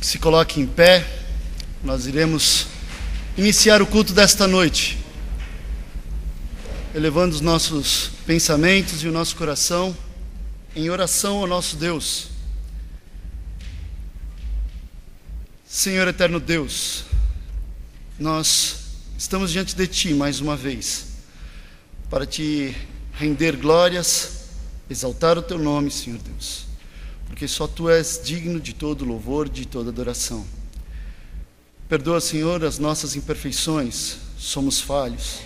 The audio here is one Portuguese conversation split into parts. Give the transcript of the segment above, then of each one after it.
se coloque em pé. Nós iremos iniciar o culto desta noite, elevando os nossos pensamentos e o nosso coração em oração ao nosso Deus. Senhor eterno Deus, nós estamos diante de Ti mais uma vez, para Te render glórias, exaltar o Teu nome, Senhor Deus, porque só Tu és digno de todo louvor, de toda adoração. Perdoa, Senhor, as nossas imperfeições, somos falhos,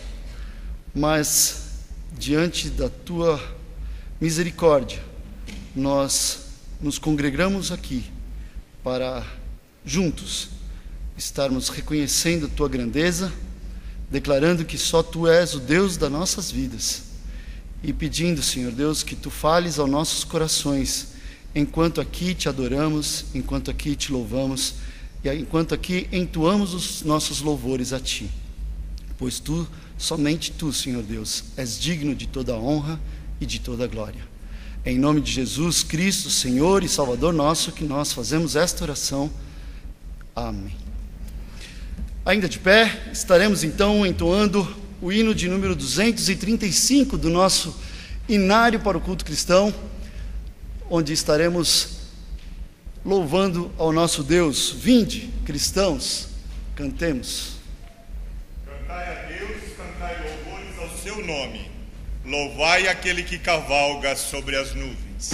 mas diante da Tua misericórdia, nós nos congregamos aqui para juntos estarmos reconhecendo a Tua grandeza, declarando que só Tu és o Deus das nossas vidas e pedindo, Senhor Deus, que Tu fales aos nossos corações enquanto aqui Te adoramos, enquanto aqui Te louvamos e enquanto aqui entoamos os nossos louvores a Ti, pois Tu, somente Tu, Senhor Deus, és digno de toda a honra e de toda a glória. Em nome de Jesus Cristo, Senhor e Salvador nosso, que nós fazemos esta oração. Amém. Ainda de pé, estaremos então entoando o hino de número 235 do nosso inário para o culto cristão, onde estaremos louvando ao nosso Deus. Vinde, cristãos, cantemos. Cantai a Deus, cantai louvores ao seu nome. Louvai aquele que cavalga sobre as nuvens.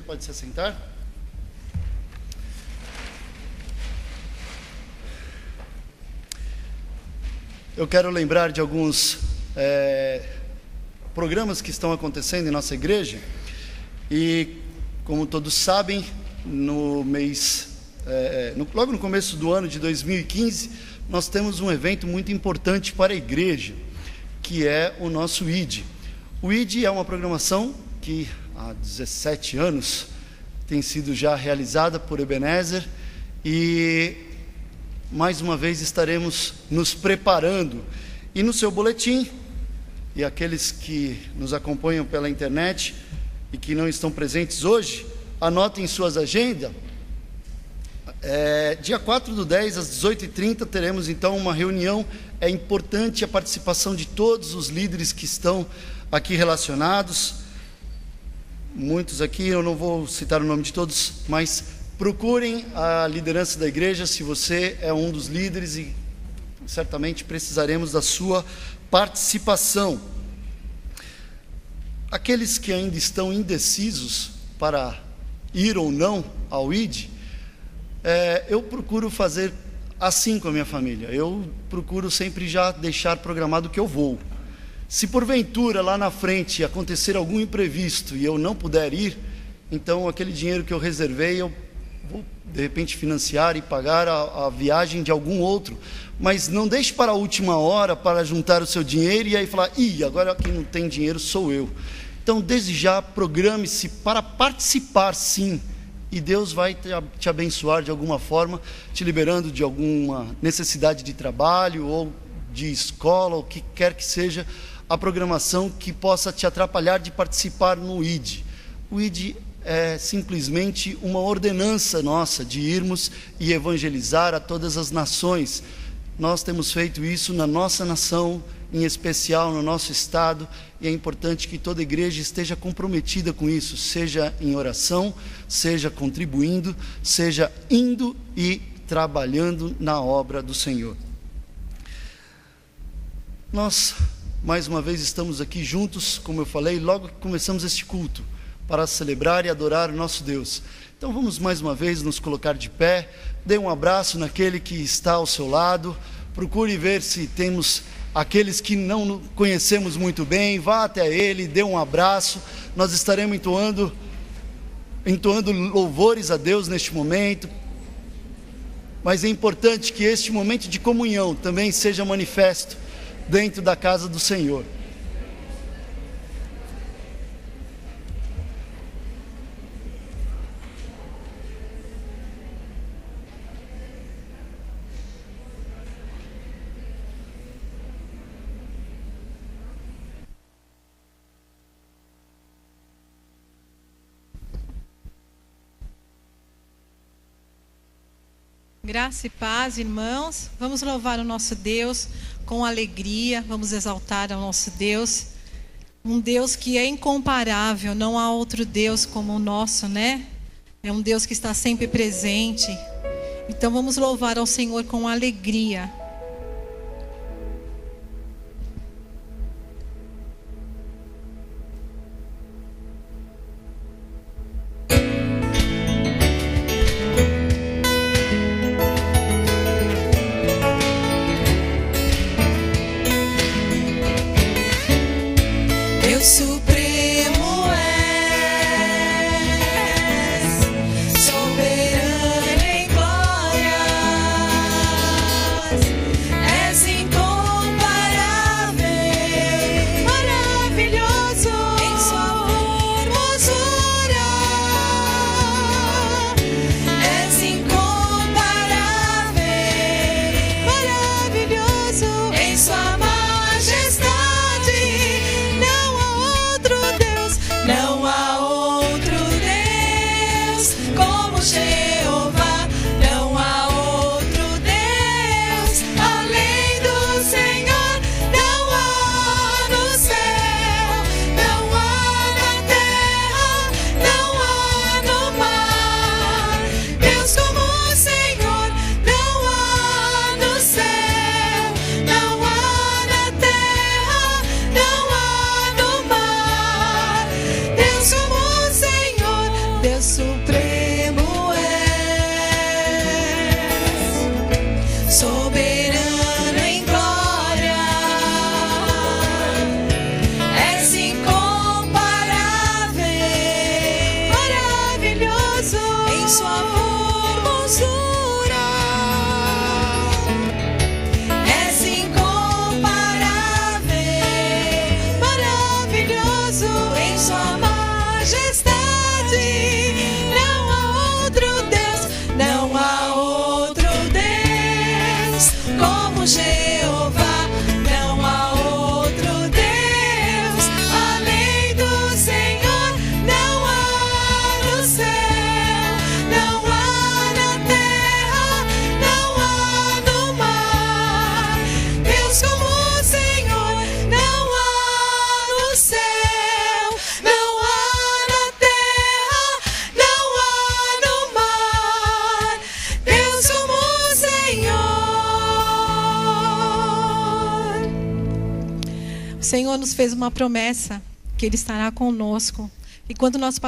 Pode se assentar. Eu quero lembrar de alguns programas que estão acontecendo em nossa igreja e, como todos sabem, no mês, logo no começo do ano de 2015, nós temos um evento muito importante para a igreja, que é o nosso ID. O ID é uma programação que há 17 anos tem sido já realizada por Ebenezer e mais uma vez estaremos nos preparando. E no seu boletim, e aqueles que nos acompanham pela internet e que não estão presentes hoje, anotem em suas agendas. Dia 4/10, às 18h30, teremos então uma reunião. É importante a participação de todos os líderes que estão aqui relacionados. Muitos aqui, eu não vou citar o nome de todos, mas procurem a liderança da igreja se você é um dos líderes e certamente precisaremos da sua participação. Aqueles que ainda estão indecisos para ir ou não ao ID, eu procuro fazer assim com a minha família. Eu procuro sempre já deixar programado que eu vou. Se porventura lá na frente acontecer algum imprevisto e eu não puder ir, então aquele dinheiro que eu reservei eu vou de repente financiar e pagar a viagem de algum outro. Mas não deixe para a última hora para juntar o seu dinheiro e aí falar: agora quem não tem dinheiro sou eu. Então desde já programe-se para participar, sim, e Deus vai te abençoar de alguma forma, te liberando de alguma necessidade de trabalho ou de escola, ou o que quer que seja a programação que possa te atrapalhar de participar no ID. O ID é simplesmente uma ordenança nossa de irmos e evangelizar a todas as nações. Nós temos feito isso na nossa nação, em especial no nosso estado, e é importante que toda igreja esteja comprometida com isso, seja em oração, seja contribuindo, seja indo e trabalhando na obra do Senhor. Nós, mais uma vez, estamos aqui juntos, como eu falei, logo que começamos este culto, para celebrar e adorar o nosso Deus. Então vamos mais uma vez nos colocar de pé, dê um abraço naquele que está ao seu lado, procure ver se temos aqueles que não conhecemos muito bem, vá até ele, dê um abraço. Nós estaremos entoando louvores a Deus neste momento, mas é importante que este momento de comunhão também seja manifesto dentro da casa do Senhor. Graça e paz, irmãos. Vamos louvar o nosso Deus com alegria, vamos exaltar ao nosso Deus, um Deus que é incomparável, não há outro Deus como o nosso, né? É um Deus que está sempre presente. Então vamos louvar ao Senhor com alegria. O Senhor nos fez uma promessa que Ele estará conosco, E quando nós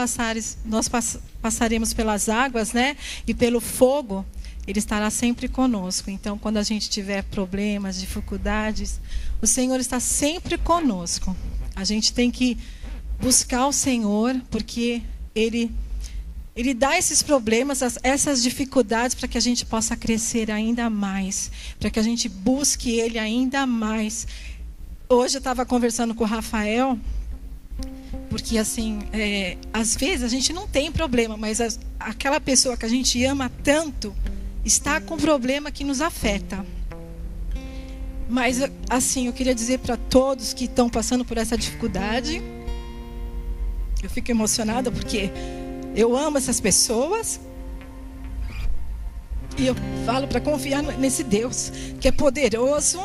passaremos pelas águas, né, e pelo fogo, Ele estará sempre conosco. Então, quando a gente tiver problemas, dificuldades, o Senhor está sempre conosco. A gente tem que buscar o Senhor, porque Ele dá esses problemas, essas dificuldades, para que a gente possa crescer ainda mais, para que a gente busque Ele ainda mais. Hoje eu estava conversando com o Rafael, porque assim, às vezes a gente não tem problema, mas aquela pessoa que a gente ama tanto está com um problema que nos afeta. Mas assim, eu queria dizer para todos que estão passando por essa dificuldade, eu fico emocionada porque eu amo essas pessoas e eu falo para confiar nesse Deus que é poderoso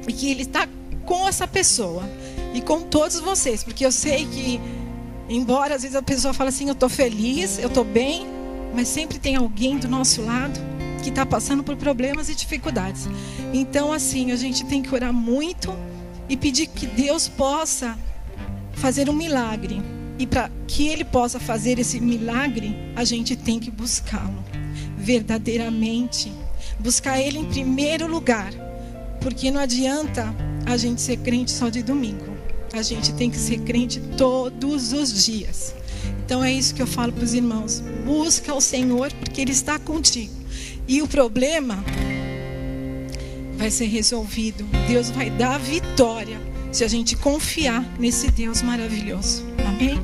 e que Ele está com essa pessoa e com todos vocês, porque eu sei que, embora às vezes a pessoa fala assim, eu estou feliz, eu estou bem, mas sempre tem alguém do nosso lado que está passando por problemas e dificuldades. Então assim, a gente tem que orar muito e pedir que Deus possa fazer um milagre. E para que Ele possa fazer esse milagre, a gente tem que buscá-lo verdadeiramente. Buscar Ele em primeiro lugar. Porque não adianta a gente ser crente só de domingo. A gente tem que ser crente todos os dias. Então é isso que eu falo para os irmãos. Busca o Senhor, porque Ele está contigo. E o problema vai ser resolvido. Deus vai dar a vitória se a gente confiar nesse Deus maravilhoso. Amém?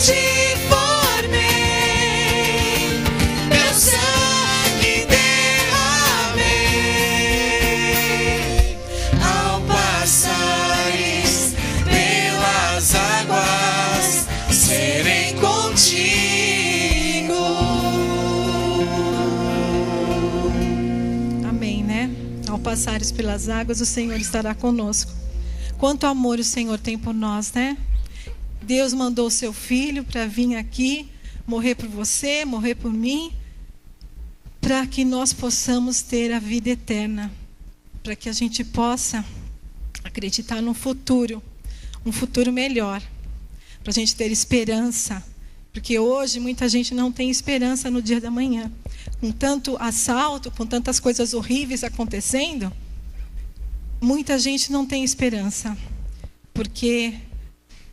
Te passares pelas águas, o Senhor estará conosco. Quanto amor o Senhor tem por nós, né? Deus mandou o seu Filho para vir aqui, morrer por você, morrer por mim, para que nós possamos ter a vida eterna, para que a gente possa acreditar num futuro, um futuro melhor, para a gente ter esperança, porque hoje muita gente não tem esperança no dia da manhã. Com tanto assalto, com tantas coisas horríveis acontecendo, muita gente não tem esperança, porque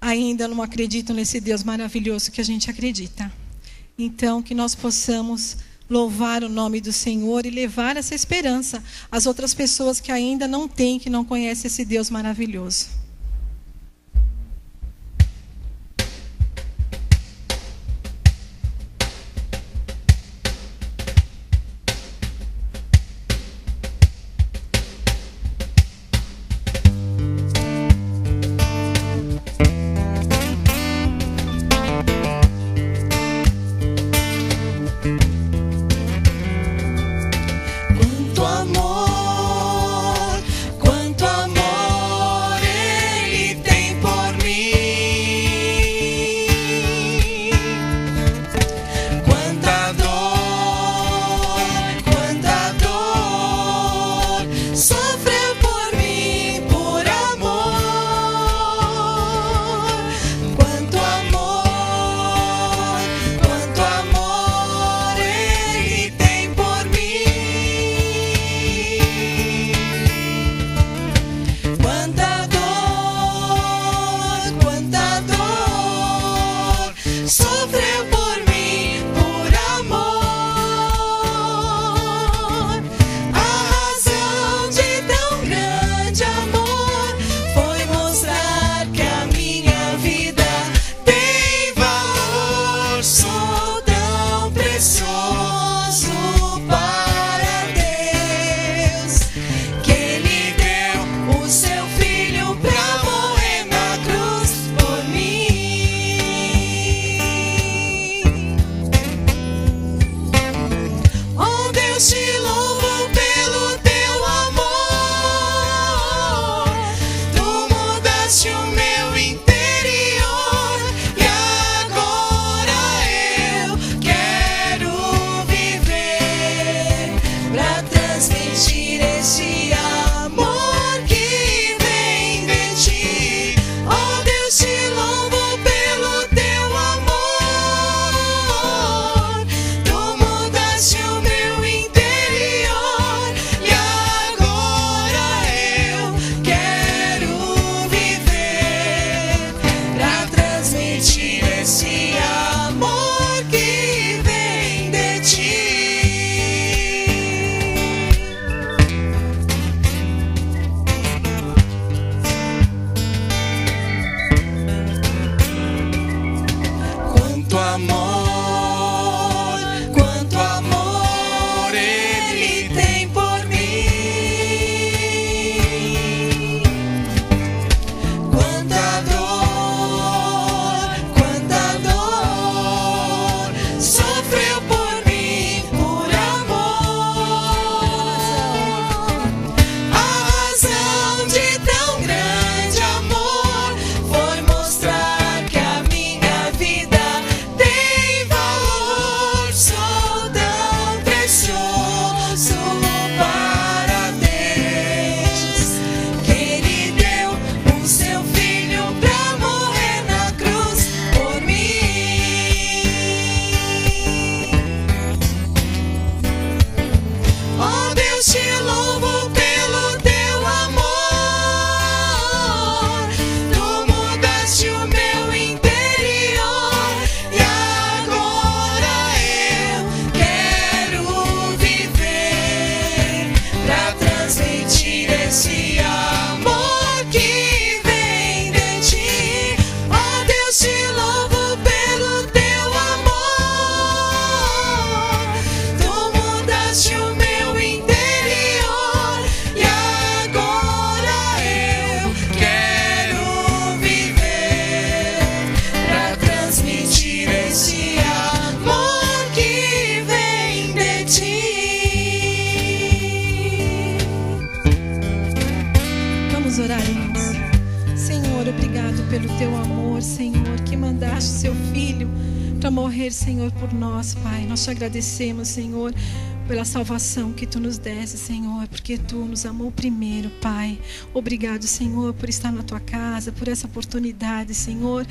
ainda não acreditam nesse Deus maravilhoso que a gente acredita. Então, que nós possamos louvar o nome do Senhor e levar essa esperança às outras pessoas que ainda não têm, que não conhecem esse Deus maravilhoso. Quanto amor para morrer, Senhor, por nós, Pai. Nós te agradecemos, Senhor, pela salvação que tu nos deste, Senhor, porque tu nos amou primeiro, Pai. Obrigado, Senhor, por estar na tua casa, por essa oportunidade, Senhor,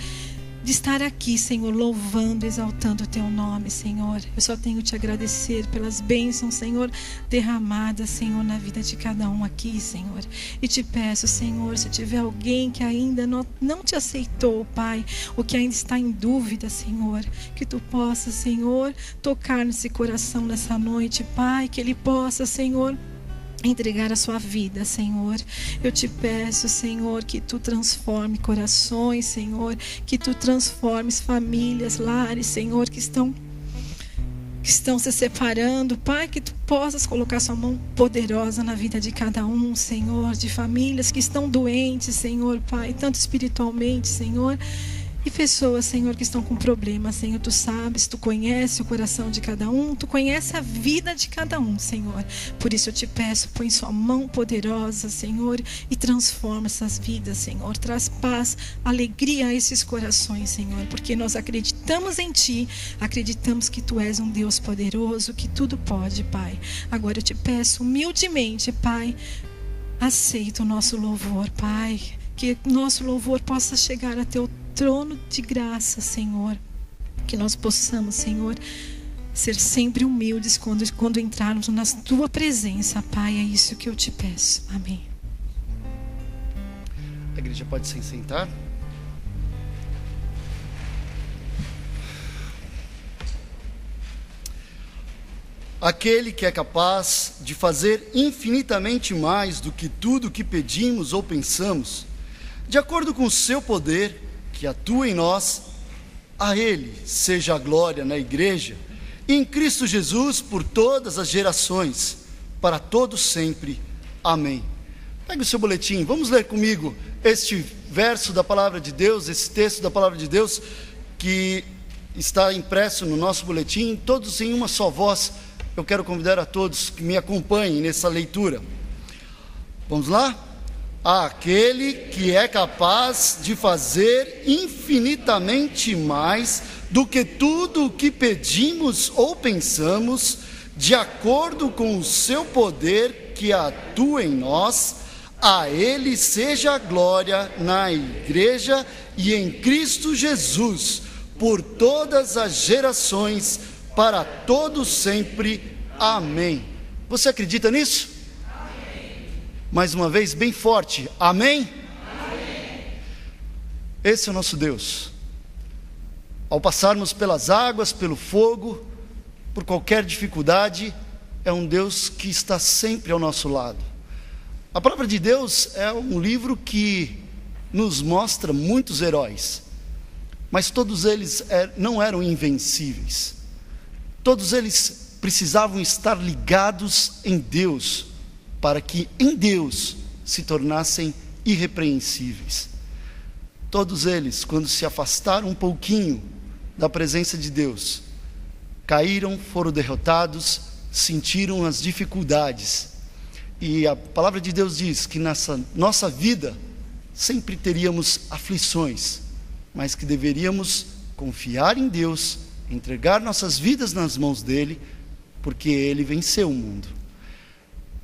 de estar aqui, Senhor, louvando, exaltando o teu nome, Senhor. Eu só tenho te agradecer pelas bênçãos, Senhor, derramadas, Senhor, na vida de cada um aqui, Senhor. E te peço, Senhor, se tiver alguém que ainda não te aceitou, Pai, ou que ainda está em dúvida, Senhor, que tu possa, Senhor, tocar nesse coração nessa noite, Pai, que ele possa, Senhor, entregar a sua vida, Senhor. Eu te peço, Senhor, que tu transforme corações, Senhor, que tu transformes famílias, lares, Senhor, que estão se separando, Pai, que tu possas colocar sua mão poderosa na vida de cada um, Senhor, de famílias que estão doentes, Senhor, Pai, tanto espiritualmente, Senhor, e pessoas, Senhor, que estão com problemas, Senhor, tu sabes, tu conhece o coração de cada um, tu conhece a vida de cada um, Senhor. Por isso eu te peço, põe sua mão poderosa, Senhor, e transforma essas vidas, Senhor. Traz paz, alegria a esses corações, Senhor, porque nós acreditamos em ti, acreditamos que tu és um Deus poderoso, que tudo pode, Pai. Agora eu te peço humildemente, Pai, aceita o nosso louvor, Pai, que nosso louvor possa chegar a teu trono de graça, Senhor, que nós possamos, Senhor, ser sempre humildes quando entrarmos na tua presença, Pai, é isso que eu te peço, amém. A igreja pode se sentar. Aquele que é capaz de fazer infinitamente mais do que tudo que pedimos ou pensamos, de acordo com o seu poder que atua em nós, a Ele seja a glória na igreja e em Cristo Jesus por todas as gerações, para todos sempre. Amém. Pegue o seu boletim, vamos ler comigo este verso da palavra de Deus, esse texto da palavra de Deus que está impresso no nosso boletim, todos em uma só voz. Eu quero convidar a todos que me acompanhem nessa leitura. Vamos lá? Aquele que é capaz de fazer infinitamente mais do que tudo o que pedimos ou pensamos, de acordo com o seu poder que atua em nós, a Ele seja a glória na igreja e em Cristo Jesus, por todas as gerações, para todos sempre. Amém. Você acredita nisso? Amém. Mais uma vez, bem forte. Amém? Amém. Esse é o nosso Deus. Ao passarmos pelas águas, pelo fogo, por qualquer dificuldade, é um Deus que está sempre ao nosso lado. A palavra de Deus é um livro que nos mostra muitos heróis, mas todos eles não eram invencíveis. Todos eles precisavam estar ligados em Deus, para que em Deus se tornassem irrepreensíveis. Todos eles, quando se afastaram um pouquinho da presença de Deus, caíram, foram derrotados, sentiram as dificuldades. E a palavra de Deus diz que nessa nossa vida sempre teríamos aflições, mas que deveríamos confiar em Deus, entregar nossas vidas nas mãos dele, porque ele venceu o mundo.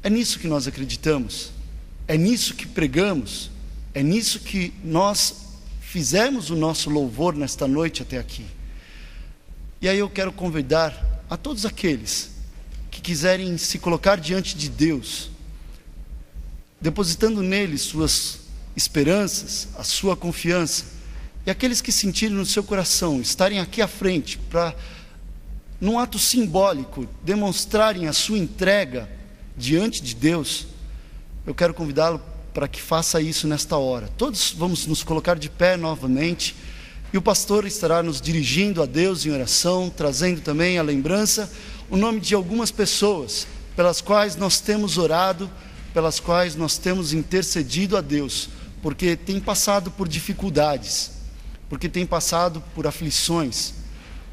É nisso que nós acreditamos, é nisso que pregamos, é nisso que nós fizemos o nosso louvor nesta noite até aqui. E aí eu quero convidar a todos aqueles que quiserem se colocar diante de Deus, depositando nele suas esperanças, a sua confiança, e aqueles que sentirem no seu coração estarem aqui à frente para, num ato simbólico, demonstrarem a sua entrega diante de Deus, eu quero convidá-lo para que faça isso nesta hora. Todos vamos nos colocar de pé novamente, e o pastor estará nos dirigindo a Deus em oração, trazendo também a lembrança, o nome de algumas pessoas pelas quais nós temos orado, pelas quais nós temos intercedido a Deus, porque tem passado por dificuldades, porque tem passado por aflições,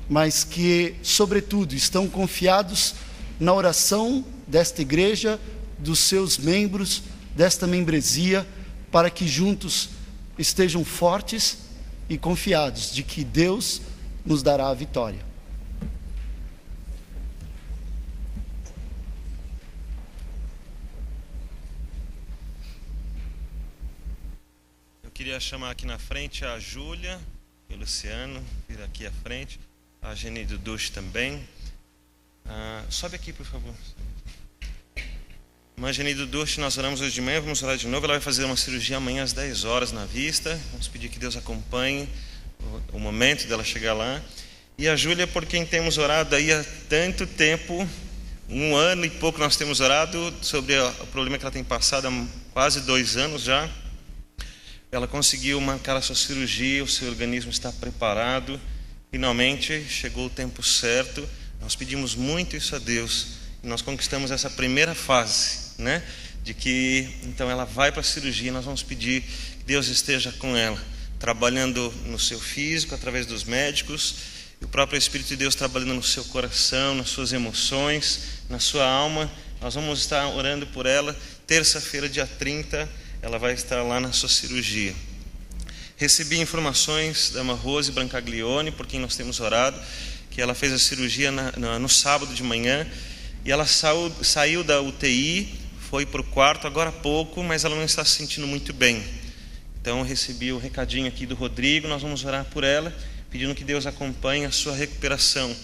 mas que, sobretudo, estão confiados na oração desta igreja, dos seus membros, desta membresia, para que juntos estejam fortes e confiados de que Deus nos dará a vitória. Eu queria chamar aqui na frente a Júlia e o Luciano, vir aqui à frente, a Geni do Duche também. Sobe aqui, por favor. Irmã Geni do Duche, nós oramos hoje de manhã, vamos orar de novo. Ela vai fazer uma cirurgia amanhã às 10 horas na vista. Vamos pedir que Deus acompanhe o momento dela chegar lá. E a Júlia, por quem temos orado aí há tanto tempo, 1 ano e pouco nós temos orado sobre o problema que ela tem passado há quase 2 anos já. Ela conseguiu marcar a sua cirurgia, o seu organismo está preparado. Finalmente chegou o tempo certo. Nós pedimos muito isso a Deus e nós conquistamos essa primeira fase, né? De que então ela vai para a cirurgia. Nós vamos pedir que Deus esteja com ela, trabalhando no seu físico através dos médicos, e o próprio Espírito de Deus trabalhando no seu coração, nas suas emoções, na sua alma. Nós vamos estar orando por ela. Terça-feira, dia 30, ela vai estar lá na sua cirurgia. Recebi informações da irmã Rose Brancaglione, por quem nós temos orado, que ela fez a cirurgia no sábado de manhã, e ela saiu da UTI, foi para o quarto agora há pouco, mas ela não está se sentindo muito bem. Então eu recebi o recadinho aqui do Rodrigo, nós vamos orar por ela, pedindo que Deus acompanhe a sua recuperação.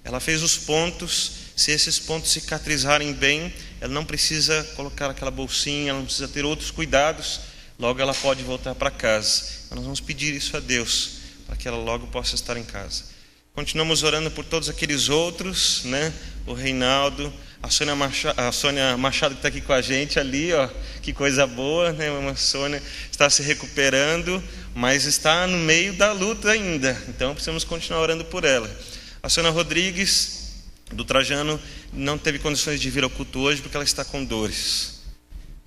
Ela fez os pontos, se esses pontos cicatrizarem bem, ela não precisa colocar aquela bolsinha, ela não precisa ter outros cuidados, logo ela pode voltar para casa. Então nós vamos pedir isso a Deus, para que ela logo possa estar em casa. Continuamos orando por todos aqueles outros, né? O Reinaldo, a Sônia Machado que está aqui com a gente ali, ó, que coisa boa, né? A Sônia está se recuperando, mas está no meio da luta ainda, então precisamos continuar orando por ela. A Sônia Rodrigues, do Trajano, não teve condições de vir ao culto hoje porque ela está com dores.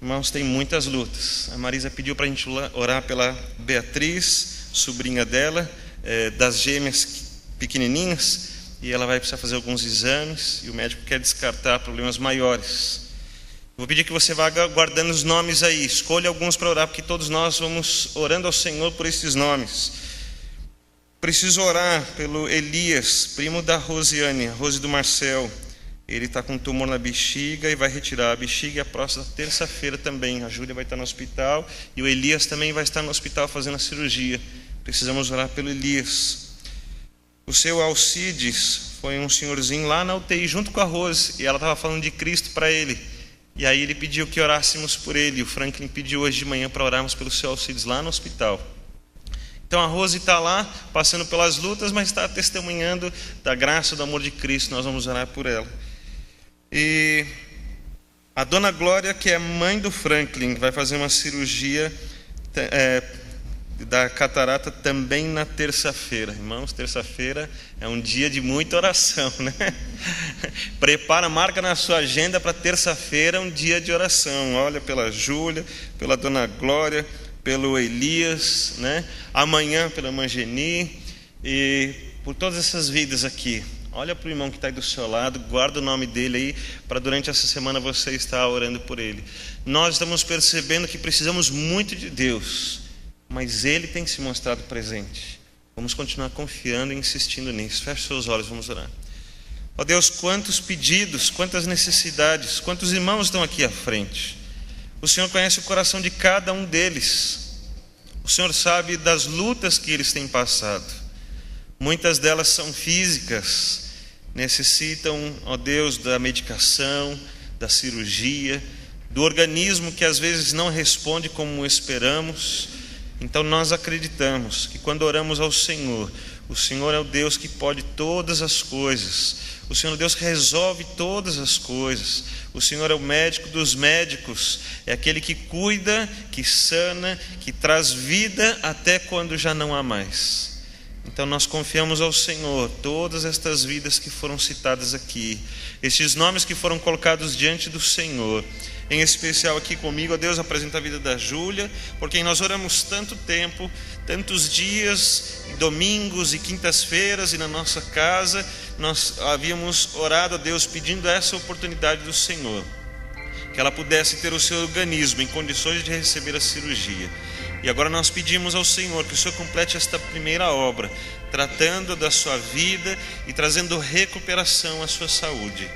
Irmãos, tem muitas lutas. A Marisa pediu para a gente orar pela Beatriz, sobrinha dela, das gêmeas pequenininhas, e ela vai precisar fazer alguns exames e o médico quer descartar problemas maiores. Vou pedir que você vá guardando os nomes aí, escolha alguns para orar, porque todos nós vamos orando ao Senhor por esses nomes. Preciso orar pelo Elias, primo da Rosiane, Rose do Marcel. Ele está com um tumor na bexiga e vai retirar a bexiga, e a próxima terça-feira também a Júlia vai estar no hospital e o Elias também vai estar no hospital fazendo a cirurgia. Precisamos orar pelo Elias. O seu Alcides foi um senhorzinho lá na UTI junto com a Rose, e ela estava falando de Cristo para ele, e aí ele pediu que orássemos por ele. O Franklin pediu hoje de manhã para orarmos pelo seu Alcides lá no hospital. Então a Rose está lá passando pelas lutas, mas está testemunhando da graça, do amor de Cristo. Nós vamos orar por ela. E a dona Glória, que é mãe do Franklin, vai fazer uma cirurgia da catarata também na terça-feira. Irmãos, terça-feira é um dia de muita oração, né? Prepara, marca na sua agenda para terça-feira, um dia de oração. Olha pela Júlia, pela dona Glória, pelo Elias, né? Amanhã pela irmã Geni, e por todas essas vidas aqui. Olha para o irmão que está aí do seu lado, guarda o nome dele aí, para durante essa semana você estar orando por ele. Nós estamos percebendo que precisamos muito de Deus, mas Ele tem se mostrado presente. Vamos continuar confiando e insistindo nisso. Feche seus olhos, vamos orar. Ó Deus, quantos pedidos, quantas necessidades, quantos irmãos estão aqui à frente. O Senhor conhece o coração de cada um deles. O Senhor sabe das lutas que eles têm passado. Muitas delas são físicas, necessitam, ó Deus, da medicação, da cirurgia, do organismo que às vezes não responde como esperamos. Então nós acreditamos que quando oramos ao Senhor, o Senhor é o Deus que pode todas as coisas. O Senhor é o Deus que resolve todas as coisas. O Senhor é o médico dos médicos, é aquele que cuida, que sana, que traz vida até quando já não há mais. Então nós confiamos ao Senhor todas estas vidas que foram citadas aqui, estes nomes que foram colocados diante do Senhor. Em especial aqui comigo, a Deus apresenta a vida da Júlia, por quem nós oramos tanto tempo, tantos dias, domingos e quintas-feiras, e na nossa casa nós havíamos orado a Deus pedindo essa oportunidade do Senhor, que ela pudesse ter o seu organismo em condições de receber a cirurgia. E agora nós pedimos ao Senhor que o Senhor complete esta primeira obra, tratando da sua vida e trazendo recuperação à sua saúde.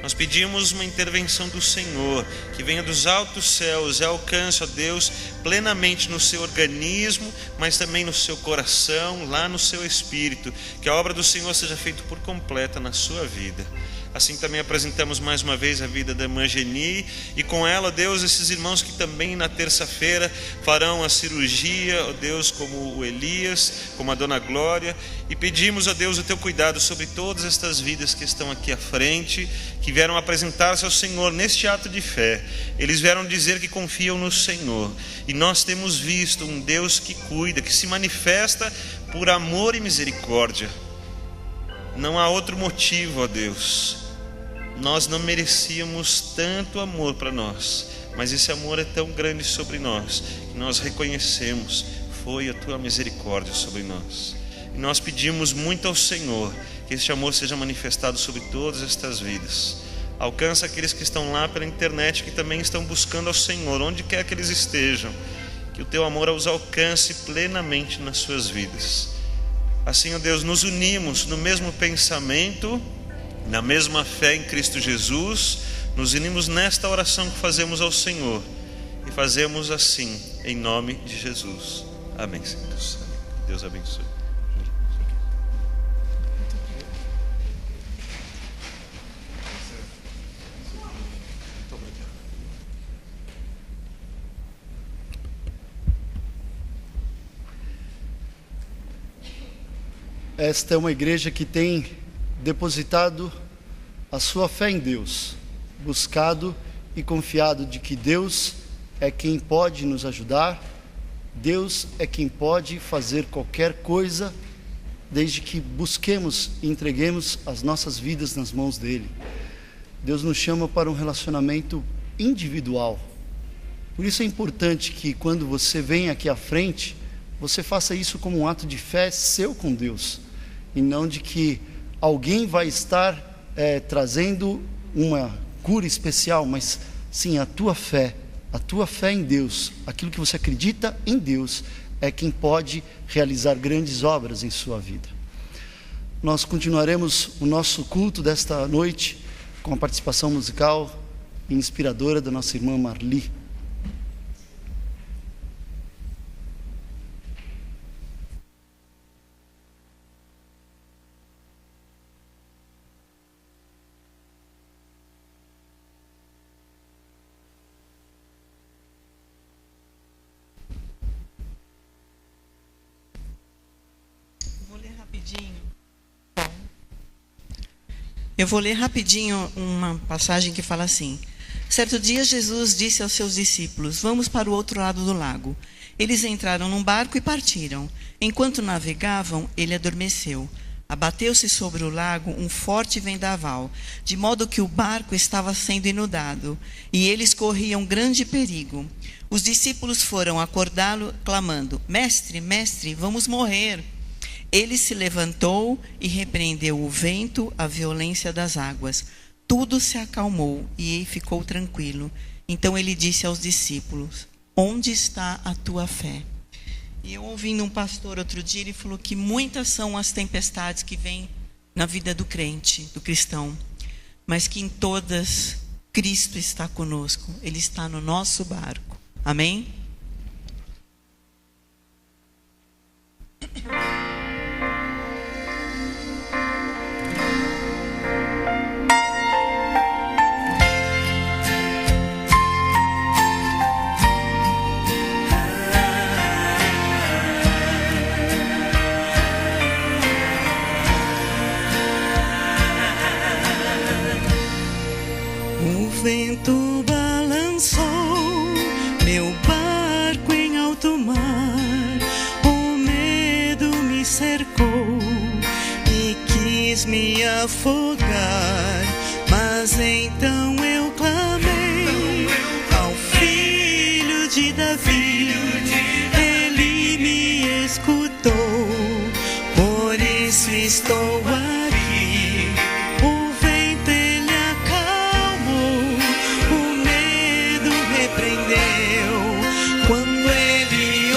Nós pedimos uma intervenção do Senhor, que venha dos altos céus e alcance, ó Deus, plenamente no seu organismo, mas também no seu coração, lá no seu espírito, que a obra do Senhor seja feita por completa na sua vida. Assim também apresentamos mais uma vez a vida da irmã Geni, e com ela, ó Deus, esses irmãos que também na terça-feira farão a cirurgia, ó Deus, como o Elias, como a dona Glória, e pedimos, ó Deus, o teu cuidado sobre todas estas vidas que estão aqui à frente, que vieram apresentar-se ao Senhor neste ato de fé. Eles vieram dizer que confiam no Senhor, e nós temos visto um Deus que cuida, que se manifesta por amor e misericórdia. Não há outro motivo, ó Deus. Nós não merecíamos tanto amor para nós, mas esse amor é tão grande sobre nós, que nós reconhecemos, foi a tua misericórdia sobre nós. E nós pedimos muito ao Senhor, que este amor seja manifestado sobre todas estas vidas. Alcança aqueles que estão lá pela internet, que também estão buscando ao Senhor, onde quer que eles estejam, que o teu amor os alcance plenamente nas suas vidas. Assim, ó Deus, nos unimos no mesmo pensamento, na mesma fé em Cristo Jesus, nos unimos nesta oração que fazemos ao Senhor, e fazemos assim, em nome de Jesus. Amém, Senhor. Deus abençoe. Esta é uma igreja que tem depositado a sua fé em Deus, buscado e confiado de que Deus é quem pode nos ajudar, Deus é quem pode fazer qualquer coisa, desde que busquemos e entreguemos as nossas vidas nas mãos dele. Deus nos chama para um relacionamento individual. Por isso é importante que quando você vem aqui à frente, você faça isso como um ato de fé seu com Deus, e não de que alguém vai estar trazendo uma cura especial, mas sim a tua fé em Deus, aquilo que você acredita em Deus, é quem pode realizar grandes obras em sua vida. Nós continuaremos o nosso culto desta noite com a participação musical e inspiradora da nossa irmã Marli. Eu vou ler rapidinho uma passagem que fala assim: certo dia Jesus disse aos seus discípulos: vamos para o outro lado do lago. Eles entraram num barco e partiram. Enquanto navegavam, ele adormeceu. Abateu-se sobre o lago um forte vendaval, de modo que o barco estava sendo inundado, e eles corriam grande perigo. Os discípulos foram acordá-lo, clamando: Mestre, mestre, vamos morrer. Ele se levantou e repreendeu o vento, a violência das águas. Tudo se acalmou e ficou tranquilo. Então ele disse aos discípulos: onde está a tua fé? E eu ouvindo um pastor outro dia, ele falou que muitas são as tempestades que vêm na vida do crente, do cristão, mas que em todas Cristo está conosco. Ele está no nosso barco. Amém? O vento balançou meu barco em alto mar, o medo me cercou e quis me afogar, mas então eu clamei ao Filho de Davi, ele me escutou, por isso estou aqui. Quando ele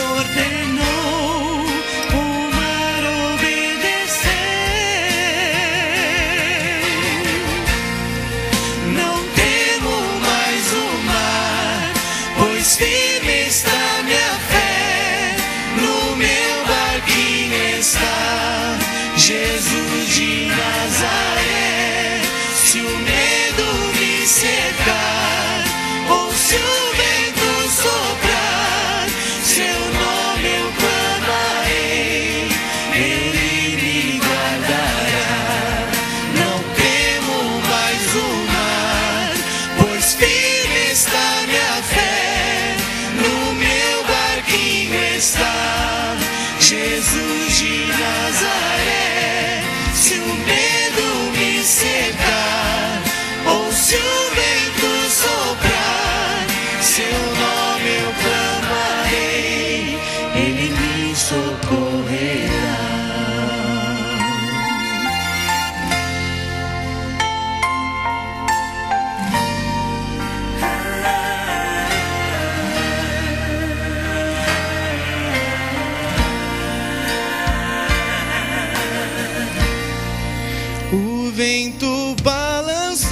vento balançou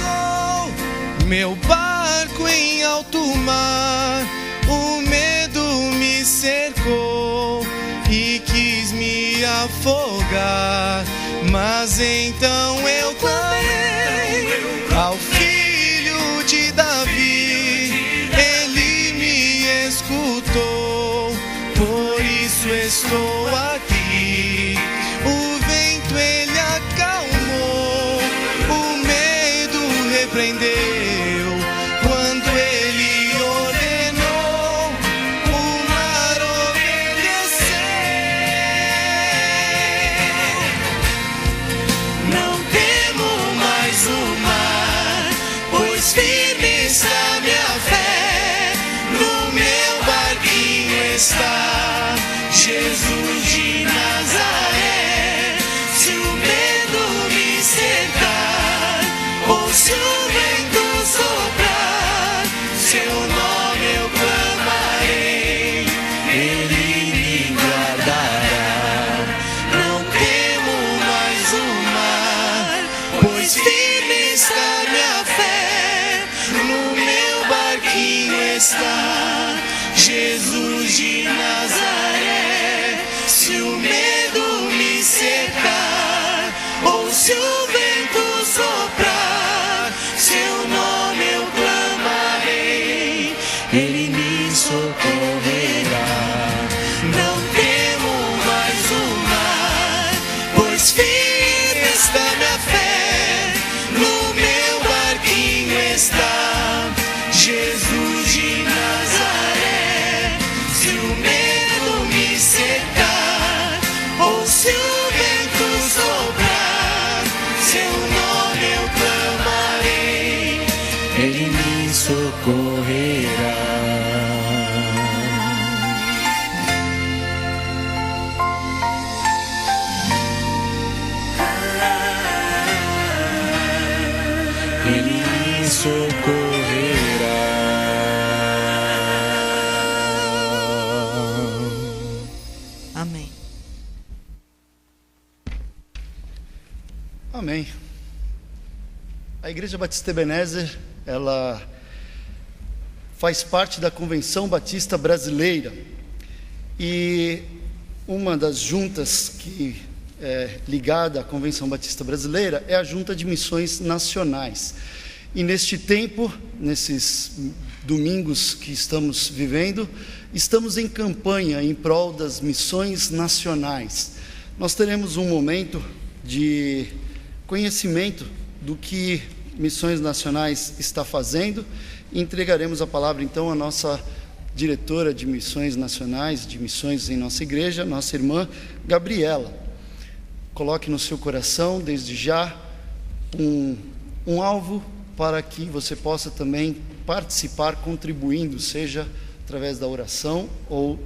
meu barco em alto mar, o medo me cercou e quis me afogar, mas então eu clamei ao Filho de Davi, ele me escutou, por isso estou aqui. O vento ele acalmou, o medo repreendeu, quando ele ordenou, o mar obedeceu. Não temo mais o mar, pois firme está minha fé, no meu barquinho está Jesus de Nazaré. Se o medo me cercar, ou se o vento soprar, seu nome eu clamarei, ele me guardará. Não temo mais o mar, pois firme está minha fé, no meu barquinho está Jesus de Nazaré. Se o medo me cercar, ou se o vento soprar, seu nome eu clamarei, ele me socorrerá. Não temo mais o mar, pois firme está minha fé, no meu barquinho está Jesus de Nazaré. Se o medo me cercar, ou se o vento soprar, seu nome eu clamarei, ele me socorrerá. Ele me socorrerá. Amém. Amém. A Igreja Batista Ebenezer, ela faz parte da Convenção Batista Brasileira, e uma das juntas que é ligada à Convenção Batista Brasileira é a Junta de Missões Nacionais. E neste tempo, nesses domingos que estamos vivendo, estamos em campanha em prol das missões nacionais. Nós teremos um momento de conhecimento do que Missões Nacionais está fazendo, e entregaremos a palavra então à nossa diretora de Missões Nacionais, de missões em nossa igreja, nossa irmã Gabriela. Coloque no seu coração desde já um alvo para que você possa também participar contribuindo, seja através da oração ou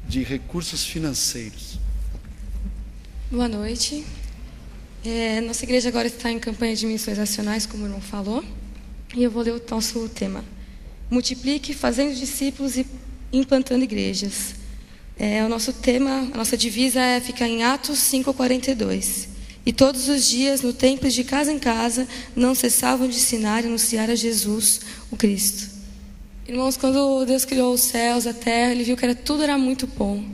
de recursos financeiros. Boa noite. Nossa igreja agora está em campanha de missões nacionais, como o irmão falou, e eu vou ler o nosso tema: multiplique, fazendo discípulos e implantando igrejas. O nosso tema, a nossa divisa fica em Atos 5:42. E todos os dias, no templo de casa em casa, não cessavam de ensinar e anunciar a Jesus, o Cristo. Irmãos, quando Deus criou os céus, a terra, Ele viu que tudo era muito bom.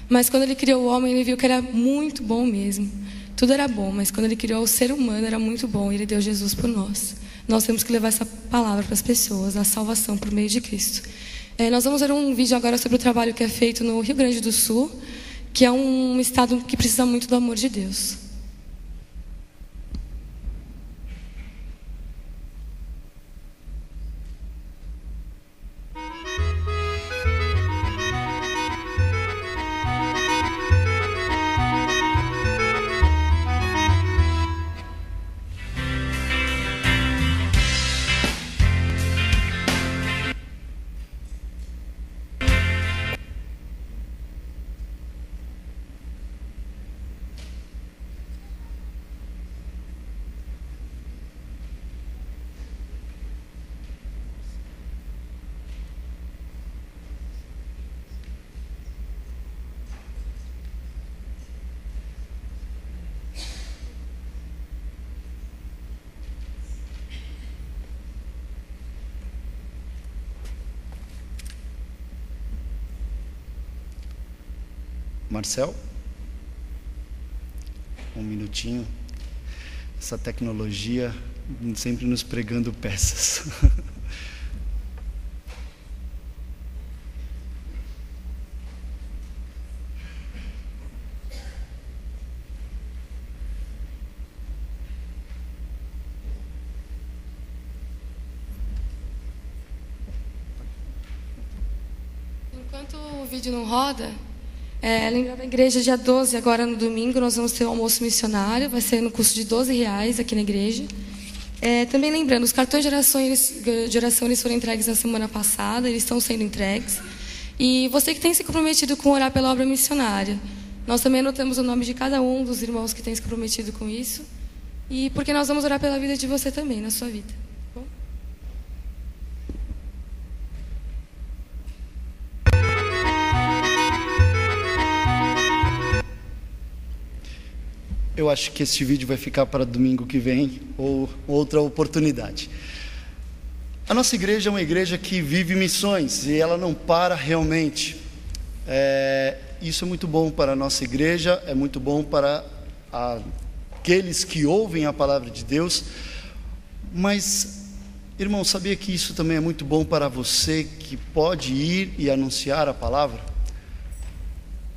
Mas quando Ele criou o homem, Ele viu que era muito bom mesmo. Tudo era bom, mas quando Ele criou o ser humano, era muito bom. E Ele deu Jesus por nós. Nós temos que levar essa palavra para as pessoas, a salvação por meio de Cristo. Nós vamos ver um vídeo agora sobre o trabalho que é feito no Rio Grande do Sul, que é um estado que precisa muito do amor de Deus. Marcel, um minutinho. Essa tecnologia sempre nos pregando peças. Enquanto o vídeo não roda, lembrar da igreja, dia 12, agora no domingo, nós vamos ter um almoço missionário, vai ser no custo de R$12 aqui na igreja. Também lembrando, os cartões de oração eles foram entregues na semana passada, eles estão sendo entregues. E você que tem se comprometido com orar pela obra missionária, nós também anotamos o nome de cada um dos irmãos que tem se comprometido com isso. E porque nós vamos orar pela vida de você também, na sua vida. Eu acho que este vídeo vai ficar para domingo que vem ou outra oportunidade. A nossa igreja é uma igreja que vive missões e ela não para realmente. Isso é muito bom para a nossa igreja, é muito bom para aqueles que ouvem a palavra de Deus. Mas, irmão, sabia que isso também é muito bom para você que pode ir e anunciar a palavra?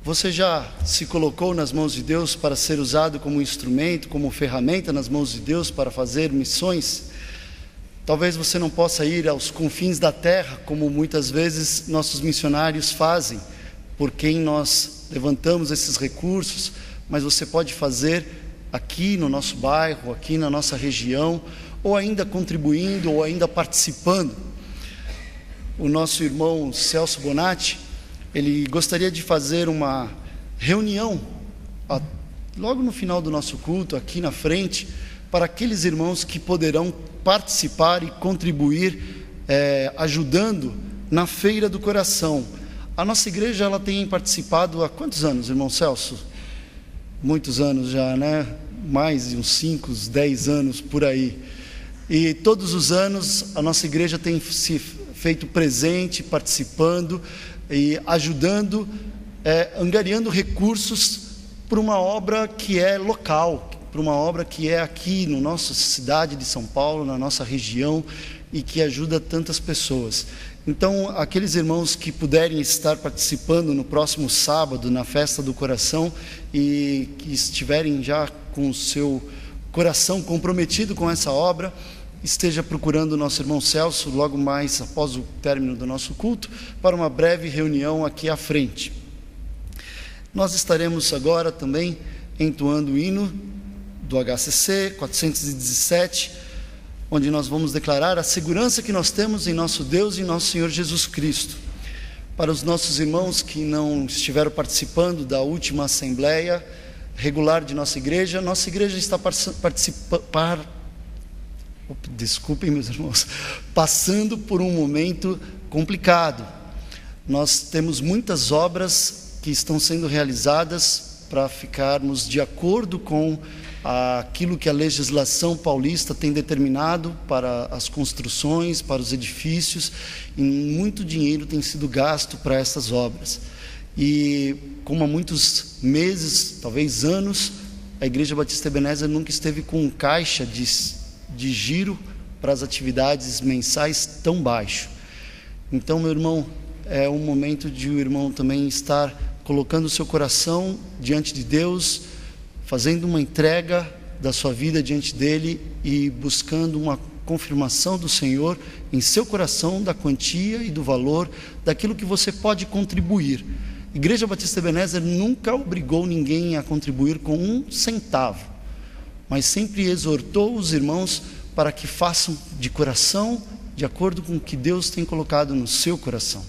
Você já se colocou nas mãos de Deus para ser usado como instrumento, como ferramenta nas mãos de Deus para fazer missões? Talvez você não possa ir aos confins da terra, como muitas vezes nossos missionários fazem, por quem nós levantamos esses recursos, mas você pode fazer aqui no nosso bairro, aqui na nossa região, ou ainda contribuindo, ou ainda participando. O nosso irmão Celso Bonatti, ele gostaria de fazer uma reunião, logo no final do nosso culto, aqui na frente, para aqueles irmãos que poderão participar e contribuir, ajudando na Feira do Coração. A nossa igreja, ela tem participado há quantos anos, irmão Celso? Muitos anos já, né? Mais de uns 5, 10 anos por aí. E todos os anos a nossa igreja tem se feito presente, participando e ajudando, angariando recursos para uma obra que é local, para uma obra que é aqui na nossa cidade de São Paulo, na nossa região, e que ajuda tantas pessoas. Então, aqueles irmãos que puderem estar participando no próximo sábado, na Festa do Coração, e que estiverem já com o seu coração comprometido com essa obra, esteja procurando o nosso irmão Celso, logo mais após o término do nosso culto, para uma breve reunião aqui à frente. Nós estaremos agora também entoando o hino do HCC 417, onde nós vamos declarar a segurança que nós temos em nosso Deus e em nosso Senhor Jesus Cristo. Para os nossos irmãos que não estiveram participando da última assembleia regular de nossa igreja está desculpem, meus irmãos, passando por um momento complicado. Nós temos muitas obras que estão sendo realizadas para ficarmos de acordo com aquilo que a legislação paulista tem determinado para as construções, para os edifícios, e muito dinheiro tem sido gasto para essas obras. E como há muitos meses, talvez anos, a Igreja Batista Ebenezer nunca esteve com um caixa de giro para as atividades mensais tão baixo. Então, meu irmão, é um momento de o irmão também estar colocando o seu coração diante de Deus, fazendo uma entrega da sua vida diante dele e buscando uma confirmação do Senhor em seu coração da quantia e do valor daquilo que você pode contribuir. Igreja Batista Ebenezer nunca obrigou ninguém a contribuir com um centavo, mas sempre exortou os irmãos para que façam de coração, de acordo com o que Deus tem colocado no seu coração.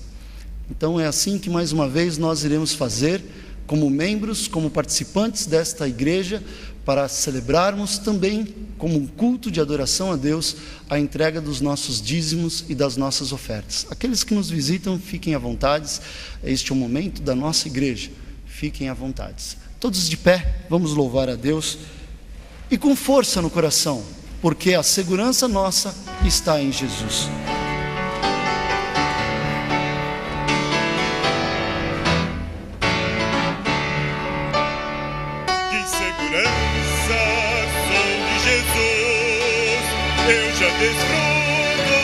Então é assim que mais uma vez nós iremos fazer, como membros, como participantes desta igreja, para celebrarmos também, como um culto de adoração a Deus, a entrega dos nossos dízimos e das nossas ofertas. Aqueles que nos visitam, fiquem à vontade, este é o momento da nossa igreja, fiquem à vontade. Todos de pé, vamos louvar a Deus, e com força no coração, porque a segurança nossa está em Jesus. eu já desfruto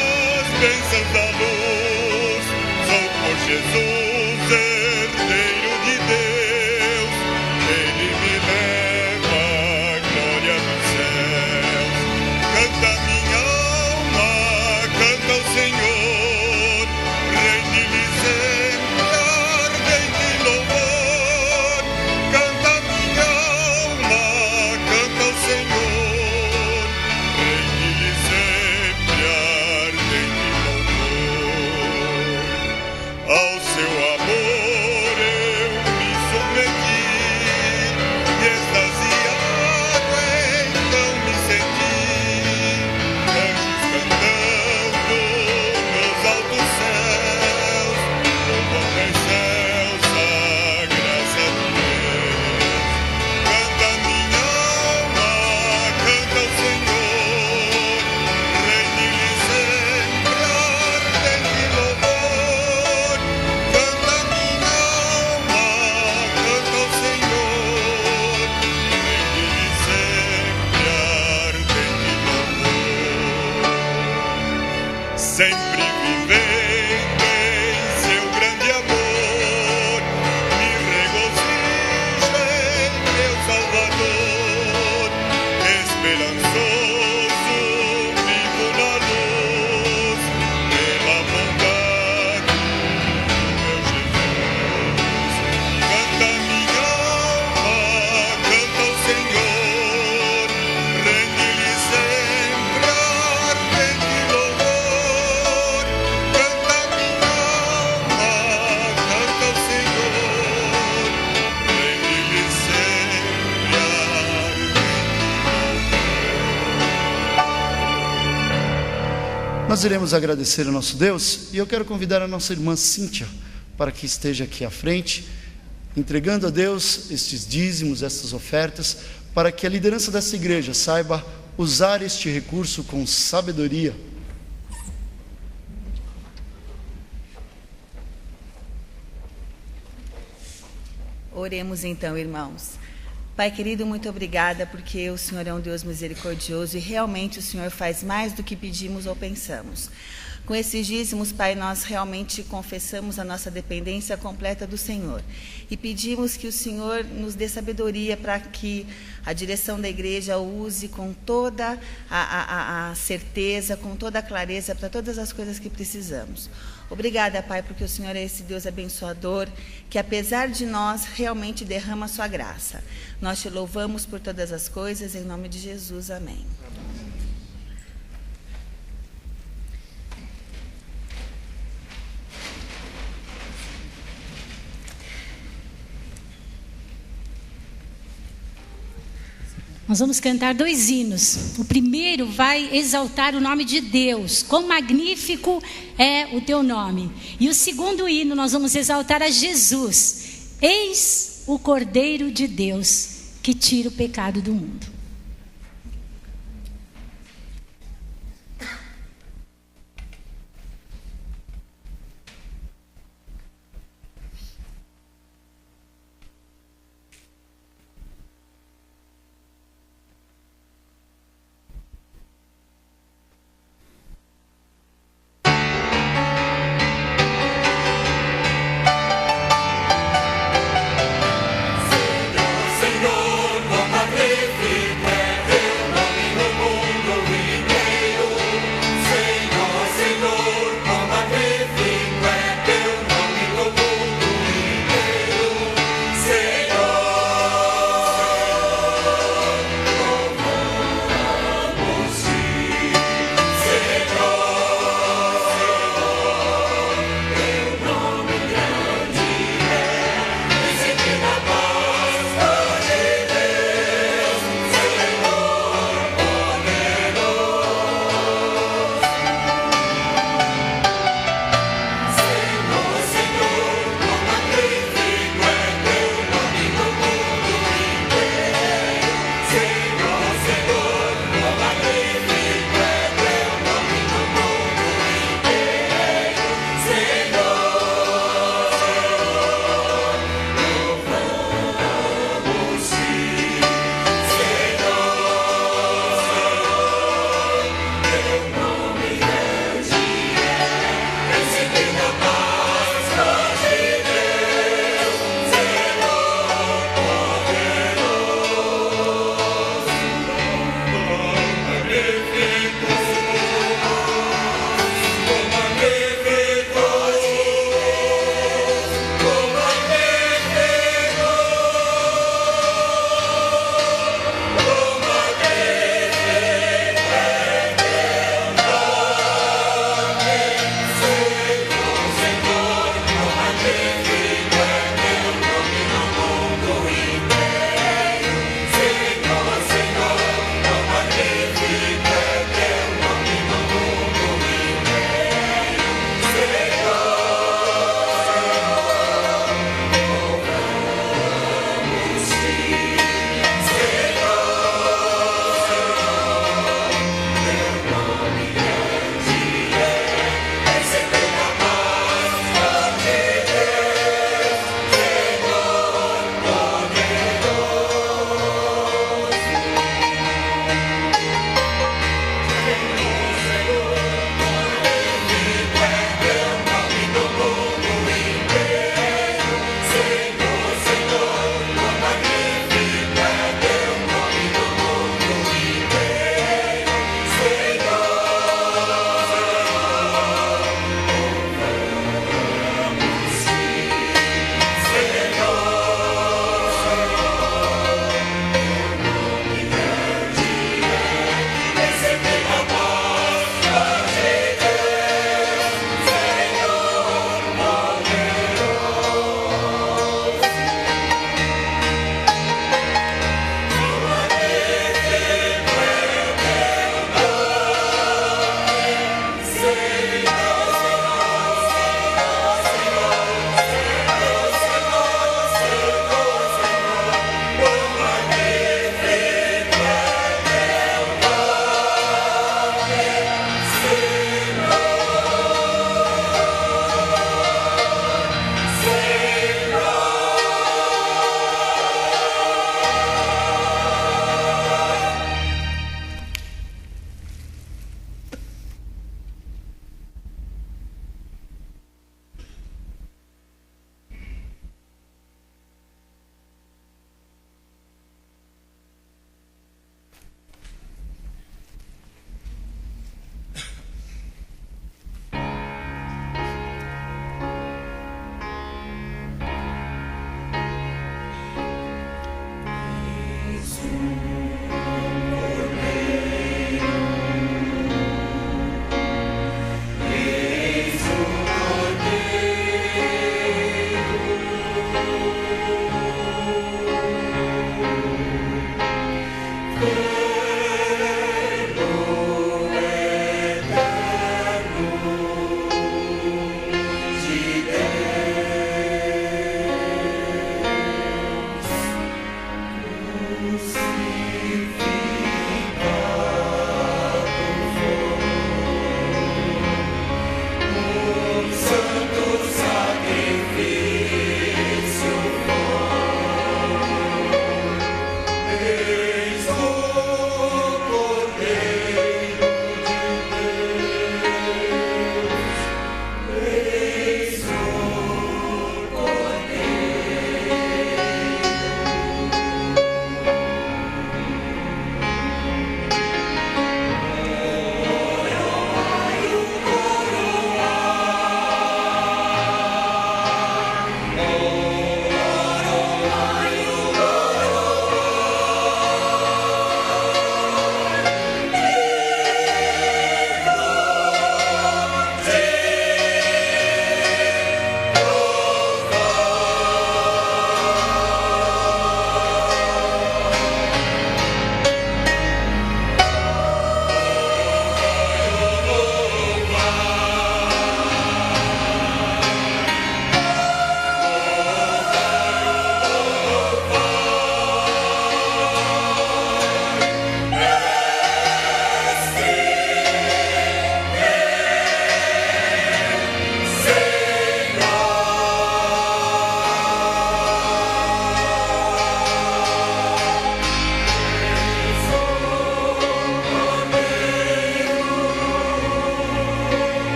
as bênçãos da luz. Sou por Jesus, herdeiro de Deus, Ele me leva à glória dos céus. Canta minha alma, canta ao Senhor, rende-lhe sempre ardente louvor. Canta minha alma, canta ao Senhor, rende-lhe sempre ardente louvor. Ao seu amor eu me submeti, e extasiado então me senti. Anjos cantando nos altos céus, louvando em céus a graça de Deus. Canta minha alma, canta ao Senhor, rende-lhe sempre ardente louvor. Canta minha alma, canta ao Senhor, rende-lhe sempre ardente louvor. Sempre vivendo em seu grande amor, me regozijo em meu Salvador. Esperançoso vivo na luz, pela bondade do meu Jesus. Canta minha alma, canta ao Senhor, rende-lhe sempre ardente louvor. Canta minha alma, canta ao Senhor, rende-lhe sempre ardente louvor. Nós iremos agradecer ao nosso Deus, e eu quero convidar a nossa irmã Cíntia para que esteja aqui à frente, entregando a Deus estes dízimos, estas ofertas, para que a liderança dessa igreja saiba usar este recurso com sabedoria. Oremos então, irmãos. Pai querido, muito obrigada, porque o Senhor é um Deus misericordioso e realmente o Senhor faz mais do que pedimos ou pensamos. Com esses dízimos, Pai, nós realmente confessamos a nossa dependência completa do Senhor e pedimos que o Senhor nos dê sabedoria para que a direção da igreja o use com toda a certeza, com toda a clareza para todas as coisas que precisamos. Obrigada, Pai, porque o Senhor é esse Deus abençoador, que apesar de nós, realmente derrama a sua graça. Nós te louvamos por todas as coisas, em nome de Jesus. Amém. Nós vamos cantar 2 hinos. O primeiro vai exaltar o nome de Deus. Quão magnífico é o teu nome. E o segundo hino nós vamos exaltar a Jesus. Eis o Cordeiro de Deus que tira o pecado do mundo. Senhor, quão magnífico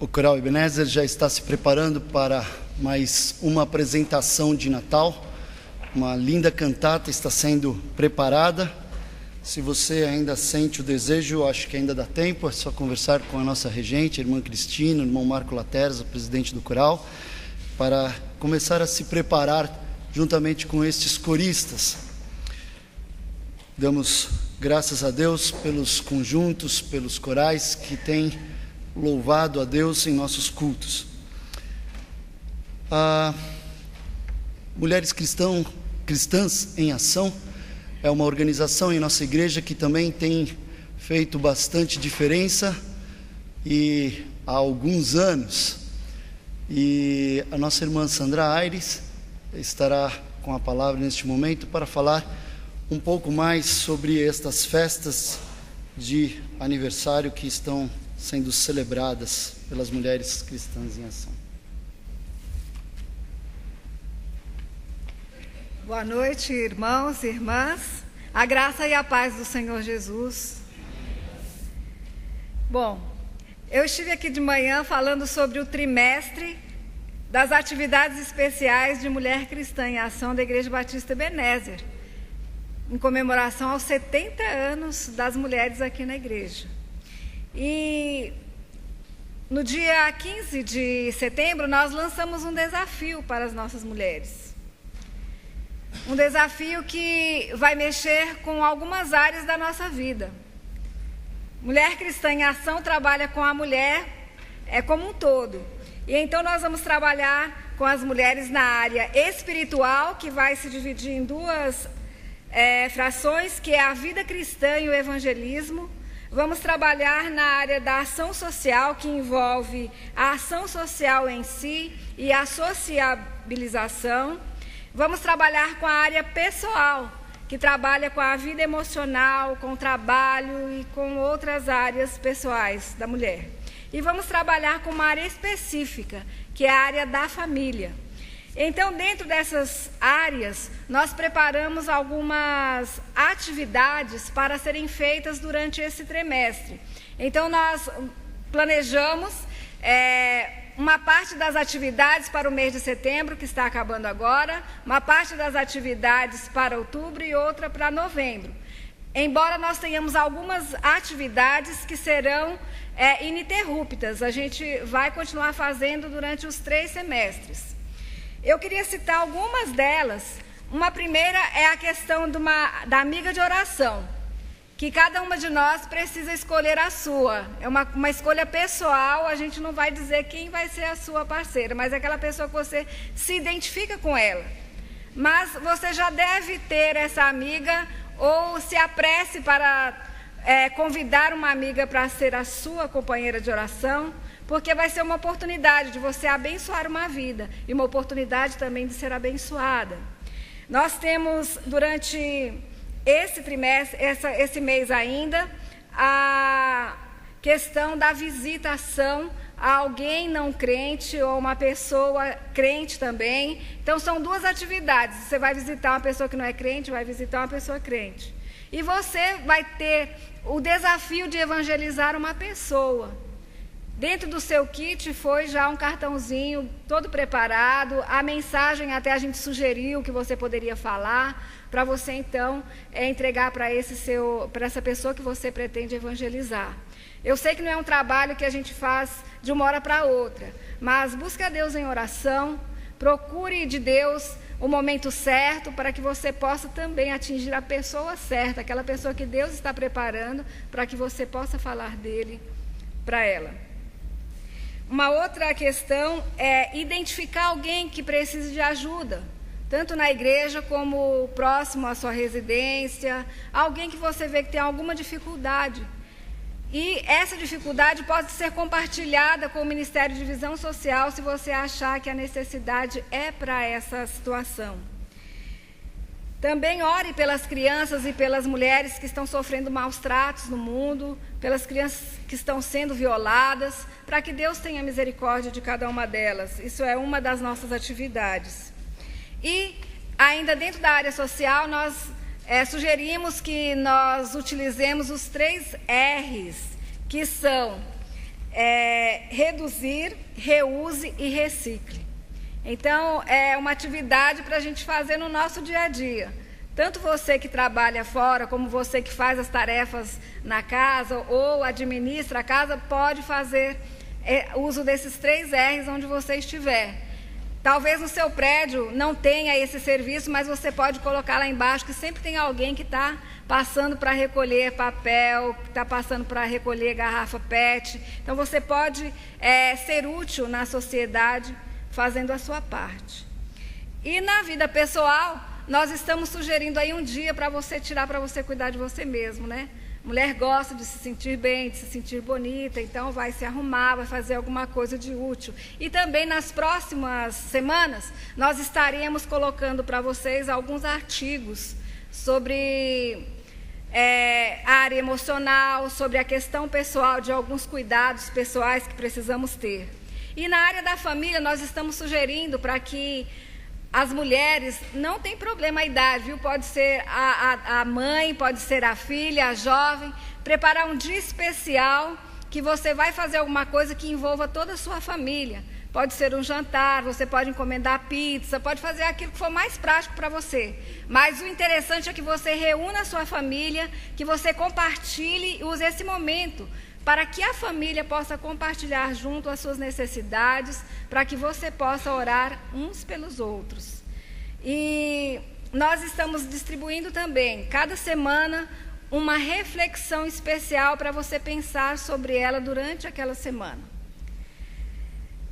O Coral Ebenezer já está se preparando para mais uma apresentação de Natal. Uma linda cantata está sendo preparada. Se você ainda sente o desejo, acho que ainda dá tempo, é só conversar com a nossa regente, a irmã Cristina, o irmão Marco Laterza, presidente do coral, para começar a se preparar juntamente com estes coristas. Damos graças a Deus pelos conjuntos, pelos corais que têm louvado a Deus em nossos cultos. A Mulheres Cristãs em Ação é uma organização em nossa igreja que também tem feito bastante diferença e há alguns anos. E a nossa irmã Sandra Aires estará com a palavra neste momento para falar um pouco mais sobre estas festas de aniversário que estão sendo celebradas pelas Mulheres Cristãs em Ação. Boa noite, irmãos e irmãs. A graça e a paz do Senhor Jesus. Bom, eu estive aqui de manhã falando sobre o trimestre das atividades especiais de Mulher Cristã em Ação da Igreja Batista Ebenezer, em comemoração aos 70 anos das mulheres aqui na igreja. E no dia 15 de setembro, nós lançamos um desafio para as nossas mulheres. Um desafio que vai mexer com algumas áreas da nossa vida. Mulher Cristã em Ação trabalha com a mulher como um todo. E então nós vamos trabalhar com as mulheres na área espiritual, que vai se dividir em duas frações, que é a vida cristã e o evangelismo. Vamos trabalhar na área da ação social, que envolve a ação social em si e a sociabilização. Vamos trabalhar com a área pessoal, que trabalha com a vida emocional, com o trabalho e com outras áreas pessoais da mulher. E vamos trabalhar com uma área específica, que é a área da família. Então, dentro dessas áreas, nós preparamos algumas atividades para serem feitas durante esse trimestre. Então, nós planejamos uma parte das atividades para o mês de setembro, que está acabando agora, uma parte das atividades para outubro e outra para novembro. Embora nós tenhamos algumas atividades que serão ininterruptas, a gente vai continuar fazendo durante os 3 semestres. Eu queria citar algumas delas. Uma primeira é a questão da amiga de oração, que cada uma de nós precisa escolher a sua. É uma escolha pessoal, a gente não vai dizer quem vai ser a sua parceira, mas é aquela pessoa que você se identifica com ela. Mas você já deve ter essa amiga, ou se apresse para convidar uma amiga para ser a sua companheira de oração, porque vai ser uma oportunidade de você abençoar uma vida e uma oportunidade também de ser abençoada. Nós temos, durante esse trimestre, esse mês ainda, a questão da visitação a alguém não crente ou uma pessoa crente também. Então, são 2 atividades. Você vai visitar uma pessoa que não é crente, vai visitar uma pessoa crente. E você vai ter o desafio de evangelizar uma pessoa. Dentro do seu kit foi já um cartãozinho todo preparado, a mensagem até a gente sugeriu que você poderia falar, para você então entregar para essa pessoa que você pretende evangelizar. Eu sei que não é um trabalho que a gente faz de uma hora para outra, mas busque a Deus em oração, procure de Deus o momento certo para que você possa também atingir a pessoa certa, aquela pessoa que Deus está preparando para que você possa falar dele para ela. Uma outra questão é identificar alguém que precise de ajuda, tanto na igreja como próximo à sua residência, alguém que você vê que tem alguma dificuldade. E essa dificuldade pode ser compartilhada com o Ministério de Visão Social se você achar que a necessidade é para essa situação. Também ore pelas crianças e pelas mulheres que estão sofrendo maus tratos no mundo, pelas crianças que estão sendo violadas, para que Deus tenha misericórdia de cada uma delas. Isso é uma das nossas atividades. E, ainda dentro da área social, nós sugerimos que nós utilizemos os 3 R's, que são reduzir, reuse e recicle. Então, é uma atividade para a gente fazer no nosso dia a dia. Tanto você que trabalha fora, como você que faz as tarefas na casa ou administra a casa, pode fazer uso desses 3 R's onde você estiver. Talvez no seu prédio não tenha esse serviço, mas você pode colocar lá embaixo que sempre tem alguém que está passando para recolher papel, que está passando para recolher garrafa PET. Então, você pode ser útil na sociedade fazendo a sua parte. E na vida pessoal, nós estamos sugerindo aí um dia para você tirar, para você cuidar de você mesmo, né? Mulher gosta de se sentir bem, de se sentir bonita, então vai se arrumar, vai fazer alguma coisa de útil. E também nas próximas semanas, nós estaremos colocando para vocês alguns artigos sobre a área emocional, sobre a questão pessoal, de alguns cuidados pessoais que precisamos ter. E na área da família, nós estamos sugerindo para que as mulheres, não tem problema a idade, viu? Pode ser a mãe, pode ser a filha, a jovem, preparar um dia especial que você vai fazer alguma coisa que envolva toda a sua família. Pode ser um jantar, você pode encomendar pizza, pode fazer aquilo que for mais prático para você. Mas o interessante é que você reúna a sua família, que você compartilhe e use esse momento para que a família possa compartilhar junto as suas necessidades, para que você possa orar uns pelos outros. E nós estamos distribuindo também, cada semana, uma reflexão especial para você pensar sobre ela durante aquela semana.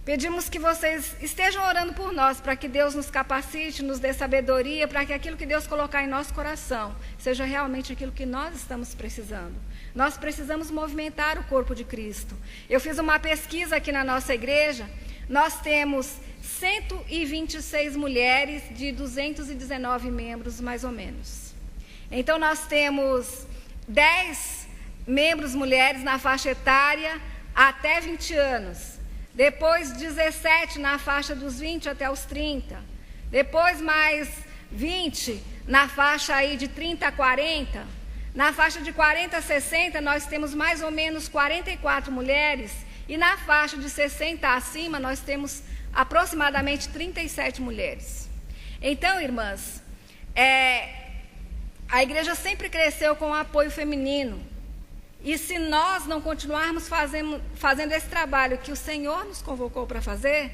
Pedimos que vocês estejam orando por nós, para que Deus nos capacite, nos dê sabedoria, para que aquilo que Deus colocar em nosso coração seja realmente aquilo que nós estamos precisando. Nós precisamos movimentar o corpo de Cristo. Eu fiz uma pesquisa aqui na nossa igreja, nós temos 126 mulheres de 219 membros, mais ou menos. Então, nós temos 10 membros mulheres na faixa etária até 20 anos. Depois, 17 na faixa dos 20 até os 30. Depois, mais 20 na faixa aí de 30 a 40. Na faixa de 40 a 60, nós temos mais ou menos 44 mulheres. E na faixa de 60 acima, nós temos aproximadamente 37 mulheres. Então, irmãs, a igreja sempre cresceu com o apoio feminino. E se nós não continuarmos fazendo esse trabalho que o Senhor nos convocou para fazer,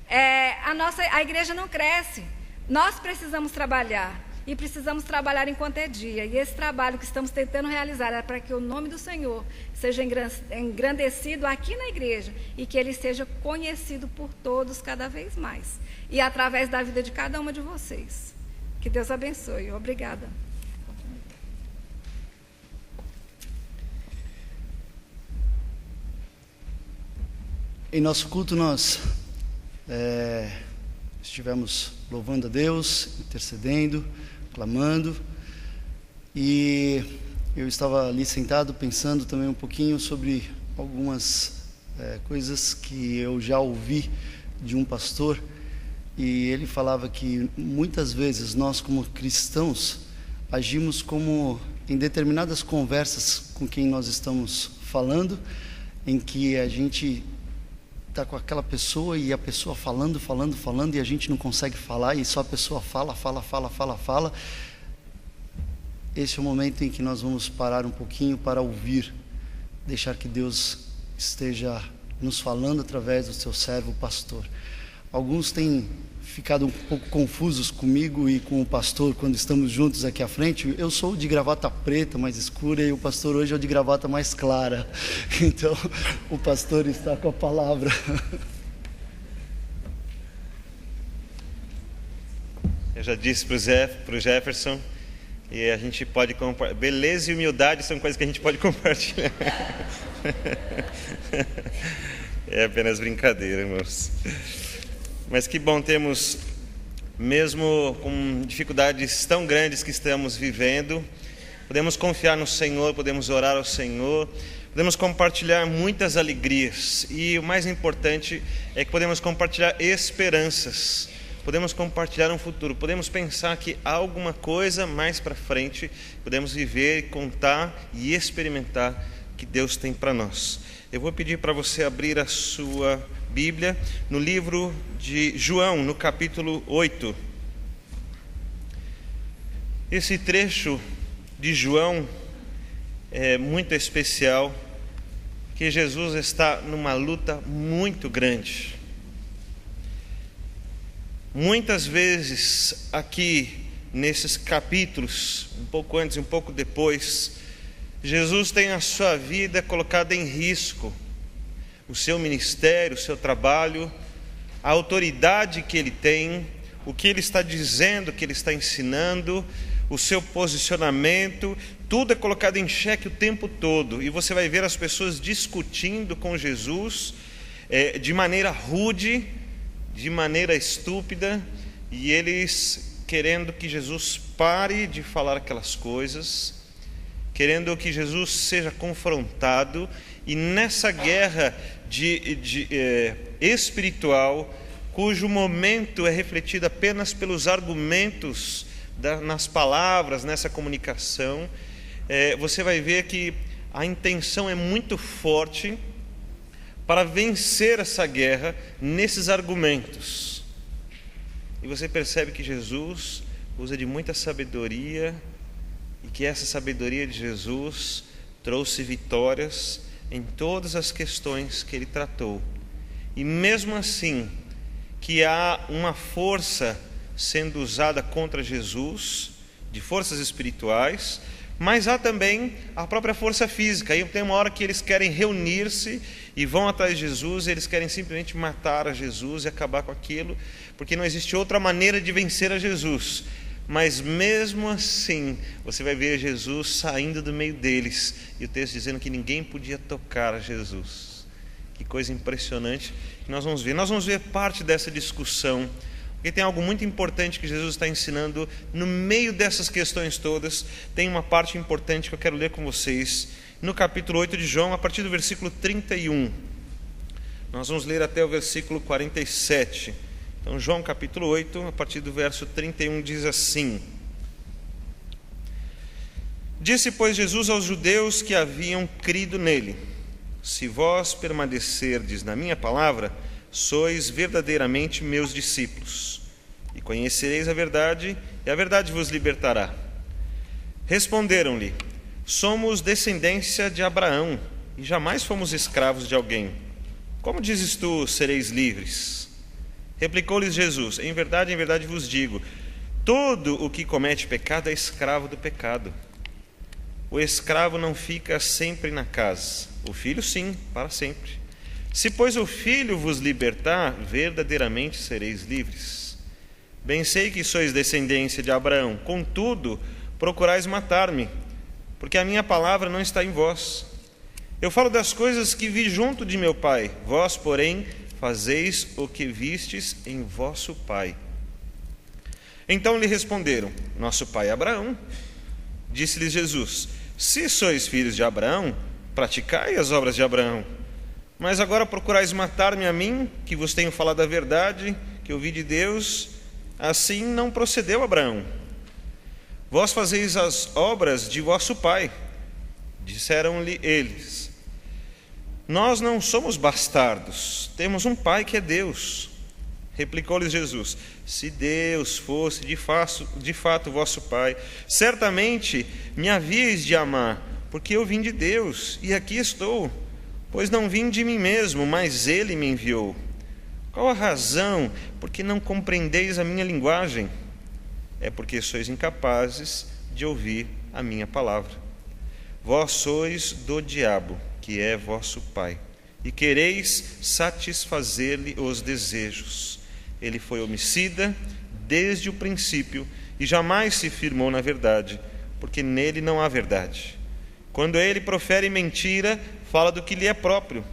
a igreja não cresce. Nós precisamos trabalhar. E precisamos trabalhar enquanto é dia. E esse trabalho que estamos tentando realizar é para que o nome do Senhor seja engrandecido aqui na igreja e que ele seja conhecido por todos cada vez mais. E através da vida de cada uma de vocês. Que Deus abençoe. Obrigada. Em nosso culto nós estivemos louvando a Deus, intercedendo, clamando, e eu estava ali sentado pensando também um pouquinho sobre algumas coisas que eu já ouvi de um pastor, e ele falava que muitas vezes nós como cristãos agimos como em determinadas conversas com quem nós estamos falando, em que a gente está com aquela pessoa e a pessoa falando e a gente não consegue falar e só a pessoa fala. Esse é o momento em que nós vamos parar um pouquinho para ouvir, deixar que Deus esteja nos falando através do seu servo pastor. Alguns têm ficado um pouco confusos comigo e com o pastor quando estamos juntos aqui à frente. Eu sou de gravata preta, mais escura, e o pastor hoje é o de gravata mais clara. Então, o pastor está com a palavra. Eu já disse para o Jefferson, e a gente pode compartilhar. Beleza e humildade são coisas que a gente pode compartilhar. É apenas brincadeira, irmãos. Mas que bom termos, mesmo com dificuldades tão grandes que estamos vivendo, podemos confiar no Senhor, podemos orar ao Senhor, podemos compartilhar muitas alegrias. E o mais importante é que podemos compartilhar esperanças, podemos compartilhar um futuro, podemos pensar que há alguma coisa mais para frente, podemos viver, contar e experimentar que Deus tem para nós. Eu vou pedir para você abrir a sua Bíblia no livro de João, no capítulo 8. Esse trecho de João é muito especial, que Jesus está numa luta muito grande. Muitas vezes aqui nesses capítulos, um pouco antes e um pouco depois, Jesus tem a sua vida colocada em risco, o seu ministério, o seu trabalho, a autoridade que ele tem, o que ele está dizendo, o que ele está ensinando, o seu posicionamento, tudo é colocado em xeque o tempo todo. E você vai ver as pessoas discutindo com Jesus de maneira rude, de maneira estúpida, e eles querendo que Jesus pare de falar aquelas coisas, querendo que Jesus seja confrontado. E nessa guerra espiritual, cujo momento é refletido apenas pelos argumentos nas palavras, nessa comunicação, você vai ver que a intenção é muito forte para vencer essa guerra nesses argumentos. E você percebe que Jesus usa de muita sabedoria, e que essa sabedoria de Jesus trouxe vitórias em todas as questões que ele tratou. E mesmo assim, que há uma força sendo usada contra Jesus, de forças espirituais, mas há também a própria força física. Aí tem uma hora que eles querem reunir-se e vão atrás de Jesus, eles querem simplesmente matar a Jesus e acabar com aquilo, porque não existe outra maneira de vencer a Jesus. Mas mesmo assim, você vai ver Jesus saindo do meio deles, e o texto dizendo que ninguém podia tocar a Jesus. Que coisa impressionante que nós vamos ver. Nós vamos ver parte dessa discussão, porque tem algo muito importante que Jesus está ensinando no meio dessas questões todas. Tem uma parte importante que eu quero ler com vocês, no capítulo 8 de João, a partir do versículo 31. Nós vamos ler até o versículo 47. Então, João capítulo 8, a partir do verso 31, diz assim: Disse, pois, Jesus aos judeus que haviam crido nele: Se vós permanecerdes na minha palavra, sois verdadeiramente meus discípulos, e conhecereis a verdade, e a verdade vos libertará. Responderam-lhe: Somos descendência de Abraão, e jamais fomos escravos de alguém. Como dizes tu, sereis livres? Replicou-lhes Jesus: em verdade vos digo, todo o que comete pecado é escravo do pecado. O escravo não fica sempre na casa, o filho sim, para sempre. Se, pois, o filho vos libertar, verdadeiramente sereis livres. Bem sei que sois descendência de Abraão, contudo, procurais matar-me, porque a minha palavra não está em vós. Eu falo das coisas que vi junto de meu pai, vós, porém, fazeis o que vistes em vosso pai. Então lhe responderam: Nosso pai é Abraão. Disse-lhes Jesus: Se sois filhos de Abraão, praticai as obras de Abraão. Mas agora procurais matar-me a mim, que vos tenho falado a verdade, que ouvi de Deus. Assim não procedeu Abraão. Vós fazeis as obras de vosso pai. Disseram-lhe eles: Nós não somos bastardos, temos um pai que é Deus. Replicou-lhes Jesus: Se Deus fosse de fato vosso pai, certamente me havíeis de amar, porque eu vim de Deus, e aqui estou. Pois não vim de mim mesmo, mas ele me enviou. Qual a razão porque não compreendeis a minha linguagem? É porque sois incapazes de ouvir a minha palavra. Vós sois do diabo, que é vosso pai, e quereis satisfazer-lhe os desejos. Ele foi homicida desde o princípio e jamais se firmou na verdade, porque nele não há verdade. Quando ele profere mentira, fala do que lhe é próprio,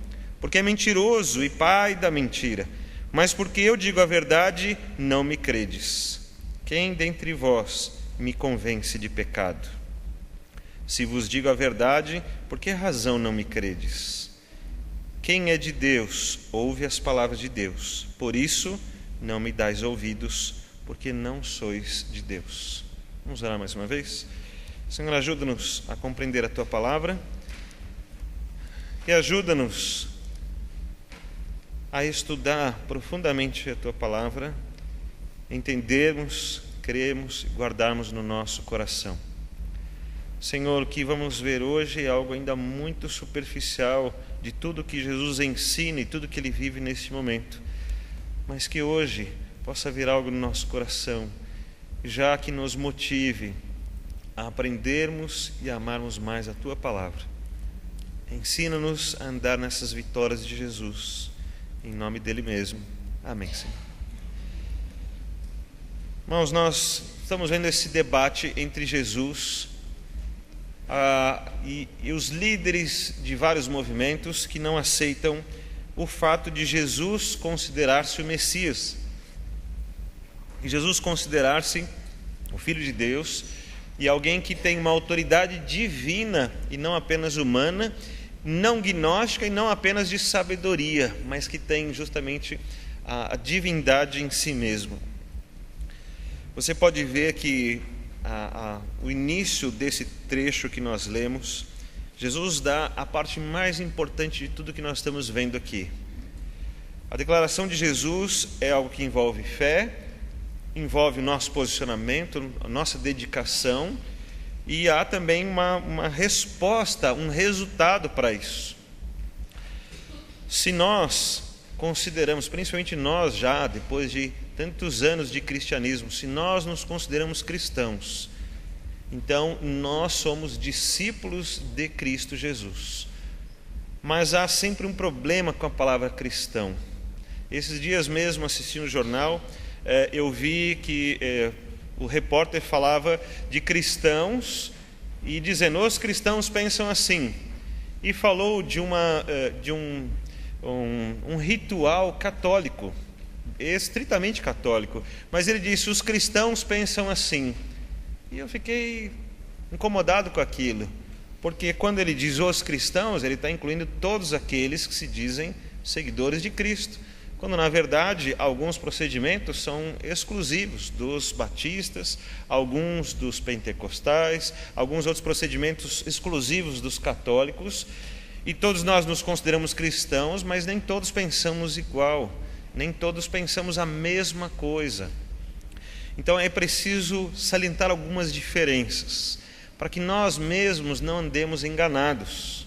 porque é mentiroso e pai da mentira. Mas porque eu digo a verdade, não me credes. Quem dentre vós me convence de pecado? Se vos digo a verdade, por que razão não me credes? Quem é de Deus, ouve as palavras de Deus. Por isso, não me dais ouvidos, porque não sois de Deus. Vamos orar mais uma vez? Senhor, ajuda-nos a compreender a Tua palavra e ajuda-nos a estudar profundamente a Tua Palavra, entendermos, crermos e guardarmos no nosso coração. Senhor, o que vamos ver hoje é algo ainda muito superficial de tudo que Jesus ensina e tudo que Ele vive neste momento, mas que hoje possa vir algo no nosso coração, já que nos motive a aprendermos e a amarmos mais a Tua Palavra. Ensina-nos a andar nessas vitórias de Jesus, em nome dEle mesmo. Amém, Senhor. Irmãos, nós estamos vendo esse debate entre Jesus e os líderes de vários movimentos que não aceitam o fato de Jesus considerar-se o Messias, e Jesus considerar-se o Filho de Deus e alguém que tem uma autoridade divina e não apenas humana, não gnóstica e não apenas de sabedoria, mas que tem justamente a divindade em si mesmo. Você pode ver que o início desse trecho que nós lemos, Jesus dá a parte mais importante de tudo que nós estamos vendo aqui. A declaração de Jesus é algo que envolve fé, envolve o nosso posicionamento, a nossa dedicação, e há também uma resposta, um resultado para isso. Se nós consideramos, principalmente nós já, depois de tantos anos de cristianismo, se nós nos consideramos cristãos, então nós somos discípulos de Cristo Jesus. Mas há sempre um problema com a palavra cristão. Esses dias mesmo, assistindo o jornal, eu vi que o repórter falava de cristãos e dizendo, os cristãos pensam assim, e falou de um ritual católico, estritamente católico, mas ele disse, os cristãos pensam assim, e eu fiquei incomodado com aquilo, porque quando ele diz os cristãos, ele está incluindo todos aqueles que se dizem seguidores de Cristo, quando na verdade alguns procedimentos são exclusivos dos batistas, alguns dos pentecostais, alguns outros procedimentos exclusivos dos católicos, e todos nós nos consideramos cristãos, mas nem todos pensamos igual, nem todos pensamos a mesma coisa. Então é preciso salientar algumas diferenças, para que nós mesmos não andemos enganados.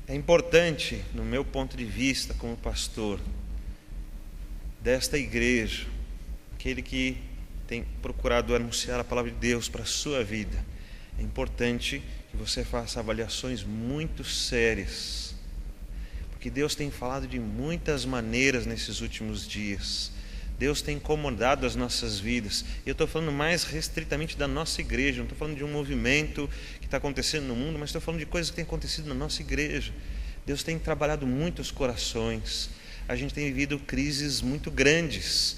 É importante, no meu ponto de vista como pastor desta igreja, aquele que tem procurado anunciar a palavra de Deus para a sua vida, é importante que você faça avaliações muito sérias, porque Deus tem falado de muitas maneiras nesses últimos dias. Deus tem incomodado as nossas vidas. E eu estou falando mais restritamente da nossa igreja, não estou falando de um movimento que está acontecendo no mundo, mas estou falando de coisas que têm acontecido na nossa igreja. Deus tem trabalhado muito os corações. A gente tem vivido crises muito grandes,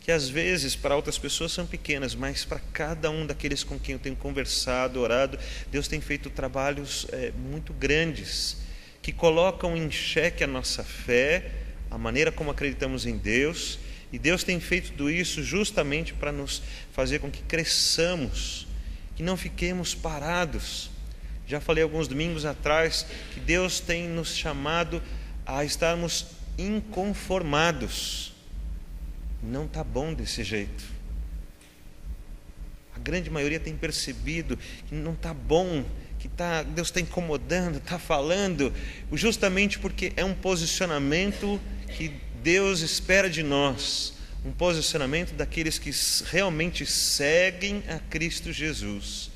que às vezes para outras pessoas são pequenas, mas para cada um daqueles com quem eu tenho conversado, orado, Deus tem feito trabalhos muito grandes, que colocam em xeque a nossa fé, a maneira como acreditamos em Deus. E Deus tem feito tudo isso justamente para nos fazer com que cresçamos, que não fiquemos parados. Já falei alguns domingos atrás que Deus tem nos chamado a estarmos inconformados. Não está bom desse jeito. A grande maioria tem percebido que não está bom, que Deus está incomodando, está falando, justamente porque é um posicionamento que Deus espera de nós, um posicionamento daqueles que realmente seguem a Cristo Jesus.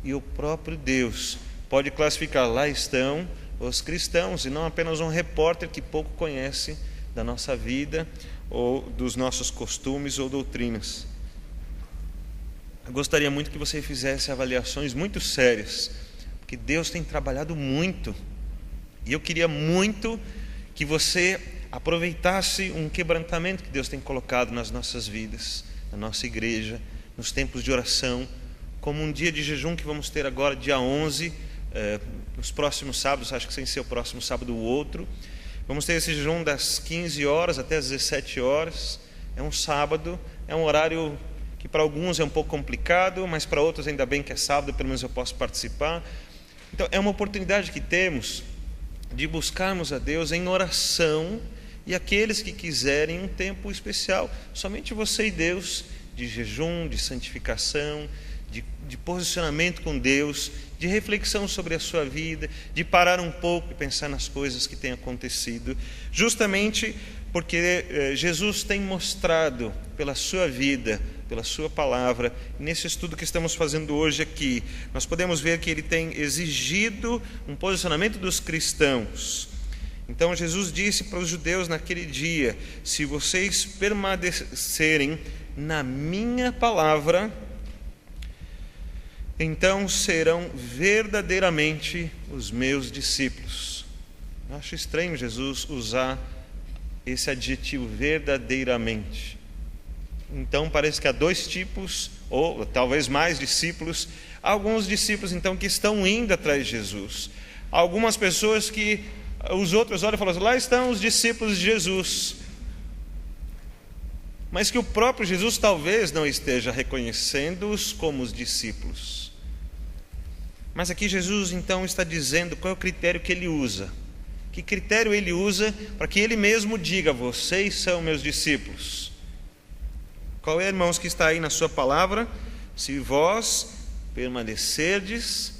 E o próprio Deus pode classificar, lá estão os cristãos, e não apenas um repórter que pouco conhece da nossa vida, ou dos nossos costumes ou doutrinas. Eu gostaria muito que você fizesse avaliações muito sérias, porque Deus tem trabalhado muito, e eu queria muito que você aproveitasse um quebrantamento que Deus tem colocado nas nossas vidas, na nossa igreja, nos tempos de oração, como um dia de jejum que vamos ter agora, dia 11, nos próximos sábados, acho que sem ser o próximo sábado o outro. Vamos ter esse jejum das 15 horas até as 17 horas. É um sábado, é um horário que para alguns é um pouco complicado, mas para outros ainda bem que é sábado, pelo menos eu posso participar. Então, é uma oportunidade que temos de buscarmos a Deus em oração, e aqueles que quiserem um tempo especial, somente você e Deus, de jejum, de santificação, de posicionamento com Deus, de reflexão sobre a sua vida, de parar um pouco e pensar nas coisas que têm acontecido, justamente porque Jesus tem mostrado pela sua vida, pela sua palavra, nesse estudo que estamos fazendo hoje aqui, nós podemos ver que ele tem exigido um posicionamento dos cristãos. Então Jesus disse para os judeus naquele dia: se vocês permanecerem na minha palavra, então serão verdadeiramente os meus discípulos. Eu acho estranho Jesus usar esse adjetivo, verdadeiramente. Então parece que há dois tipos, ou talvez mais discípulos. Há alguns discípulos então que estão indo atrás de Jesus. Há algumas pessoas que os outros olham e falam assim: lá estão os discípulos de Jesus. Mas que o próprio Jesus talvez não esteja reconhecendo-os como os discípulos. Mas aqui Jesus então está dizendo qual é o critério que ele usa. Que critério ele usa para que ele mesmo diga: vocês são meus discípulos. Qual é, irmãos, que está aí na sua palavra? Se vós permanecerdes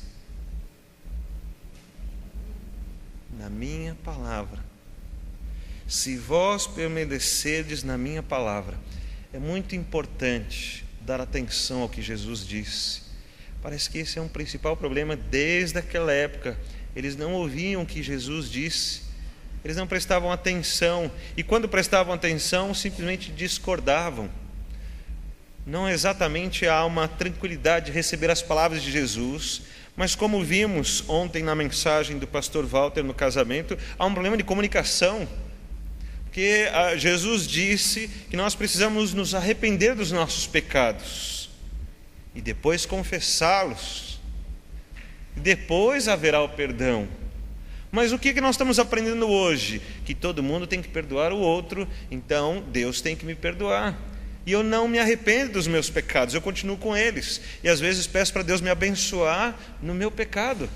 na minha palavra. Se vós permanecerdes na minha palavra. É muito importante dar atenção ao que Jesus disse. Parece que esse é um principal problema desde aquela época. Eles não ouviam o que Jesus disse, eles não prestavam atenção, e quando prestavam atenção, simplesmente discordavam. Não exatamente há uma tranquilidade de receber as palavras de Jesus, mas como vimos ontem na mensagem do pastor Walter no casamento, há um problema de comunicação. Porque Jesus disse que nós precisamos nos arrepender dos nossos pecados e depois confessá-los. Depois haverá o perdão. Mas o que nós estamos aprendendo hoje? Que todo mundo tem que perdoar o outro, então Deus tem que me perdoar. E eu não me arrependo dos meus pecados, eu continuo com eles. E às vezes peço para Deus me abençoar no meu pecado.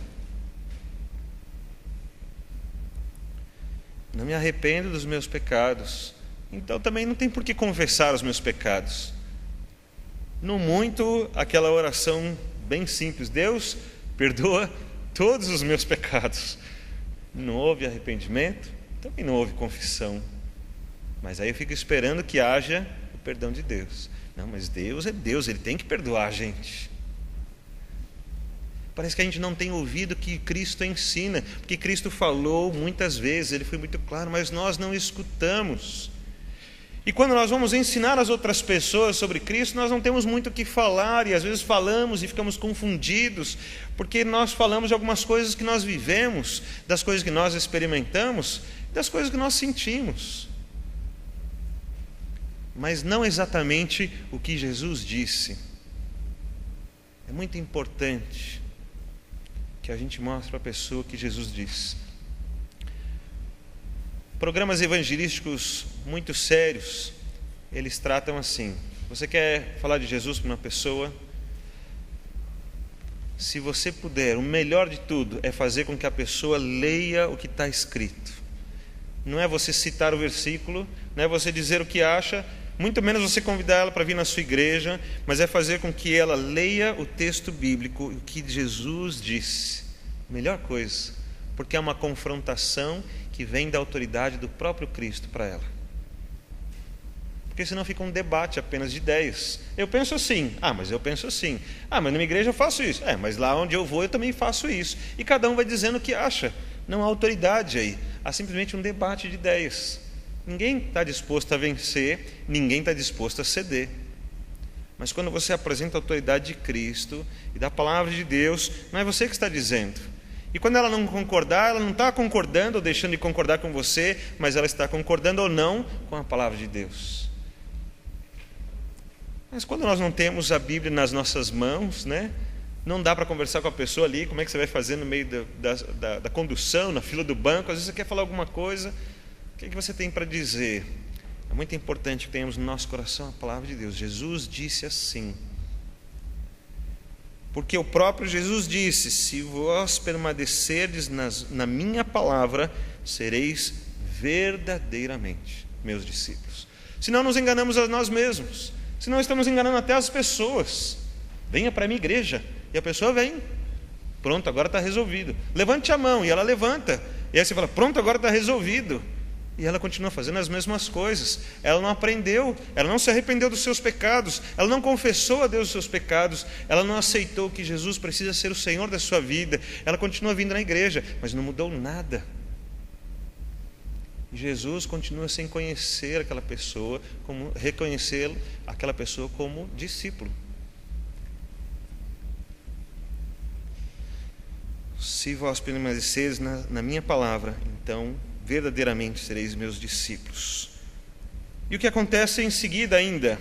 Não me arrependo dos meus pecados, então também não tem por que confessar os meus pecados. No muito, aquela oração bem simples: Deus, perdoa todos os meus pecados. Não houve arrependimento, também não houve confissão. Mas aí eu fico esperando que haja o perdão de Deus. Não, mas Deus é Deus, Ele tem que perdoar a gente. Parece que a gente não tem ouvido o que Cristo ensina, porque Cristo falou muitas vezes, Ele foi muito claro, mas nós não escutamos. E quando nós vamos ensinar as outras pessoas sobre Cristo, nós não temos muito o que falar, e às vezes falamos e ficamos confundidos, porque nós falamos de algumas coisas que nós vivemos, das coisas que nós experimentamos, das coisas que nós sentimos. Mas não exatamente o que Jesus disse. É muito importante que a gente mostre para a pessoa o que Jesus disse. Programas evangelísticos muito sérios, eles tratam assim: você quer falar de Jesus para uma pessoa? Se você puder, o melhor de tudo é fazer com que a pessoa leia o que está escrito. Não é você citar o versículo, não é você dizer o que acha, muito menos você convidar ela para vir na sua igreja, mas é fazer com que ela leia o texto bíblico, o que Jesus disse. Melhor coisa, porque é uma confrontação que vem da autoridade do próprio Cristo para ela. Porque senão fica um debate apenas de ideias. Eu penso assim, mas eu penso assim. Mas na minha igreja eu faço isso. Mas lá onde eu vou eu também faço isso. E cada um vai dizendo o que acha. Não há autoridade aí. Há simplesmente um debate de ideias. Ninguém está disposto a vencer, ninguém está disposto a ceder. Mas quando você apresenta a autoridade de Cristo e da palavra de Deus, não é você que está dizendo. E quando ela não concordar, ela não está concordando ou deixando de concordar com você, mas ela está concordando ou não com a palavra de Deus. Mas quando nós não temos a Bíblia nas nossas mãos, não dá para conversar com a pessoa ali. Como é que você vai fazer no meio da condução, na fila do banco? Às vezes você quer falar alguma coisa. O que você tem para dizer? É muito importante que tenhamos no nosso coração a palavra de Deus. Jesus disse assim. Porque o próprio Jesus disse: se vós permanecerdes na minha palavra, sereis verdadeiramente meus discípulos. Senão nos enganamos a nós mesmos, senão estamos enganando até as pessoas. Venha para a minha igreja, e a pessoa vem, pronto, agora está resolvido. Levante a mão, e ela levanta, e aí você fala: pronto, agora está resolvido. E ela continua fazendo as mesmas coisas. Ela não aprendeu, ela não se arrependeu dos seus pecados, ela não confessou a Deus os seus pecados, ela não aceitou que Jesus precisa ser o Senhor da sua vida. Ela continua vindo na igreja, mas não mudou nada. E Jesus continua sem conhecer aquela pessoa, como reconhecer aquela pessoa como discípulo. Se vós permaneceres na minha palavra, então verdadeiramente sereis meus discípulos. E o que acontece em seguida ainda?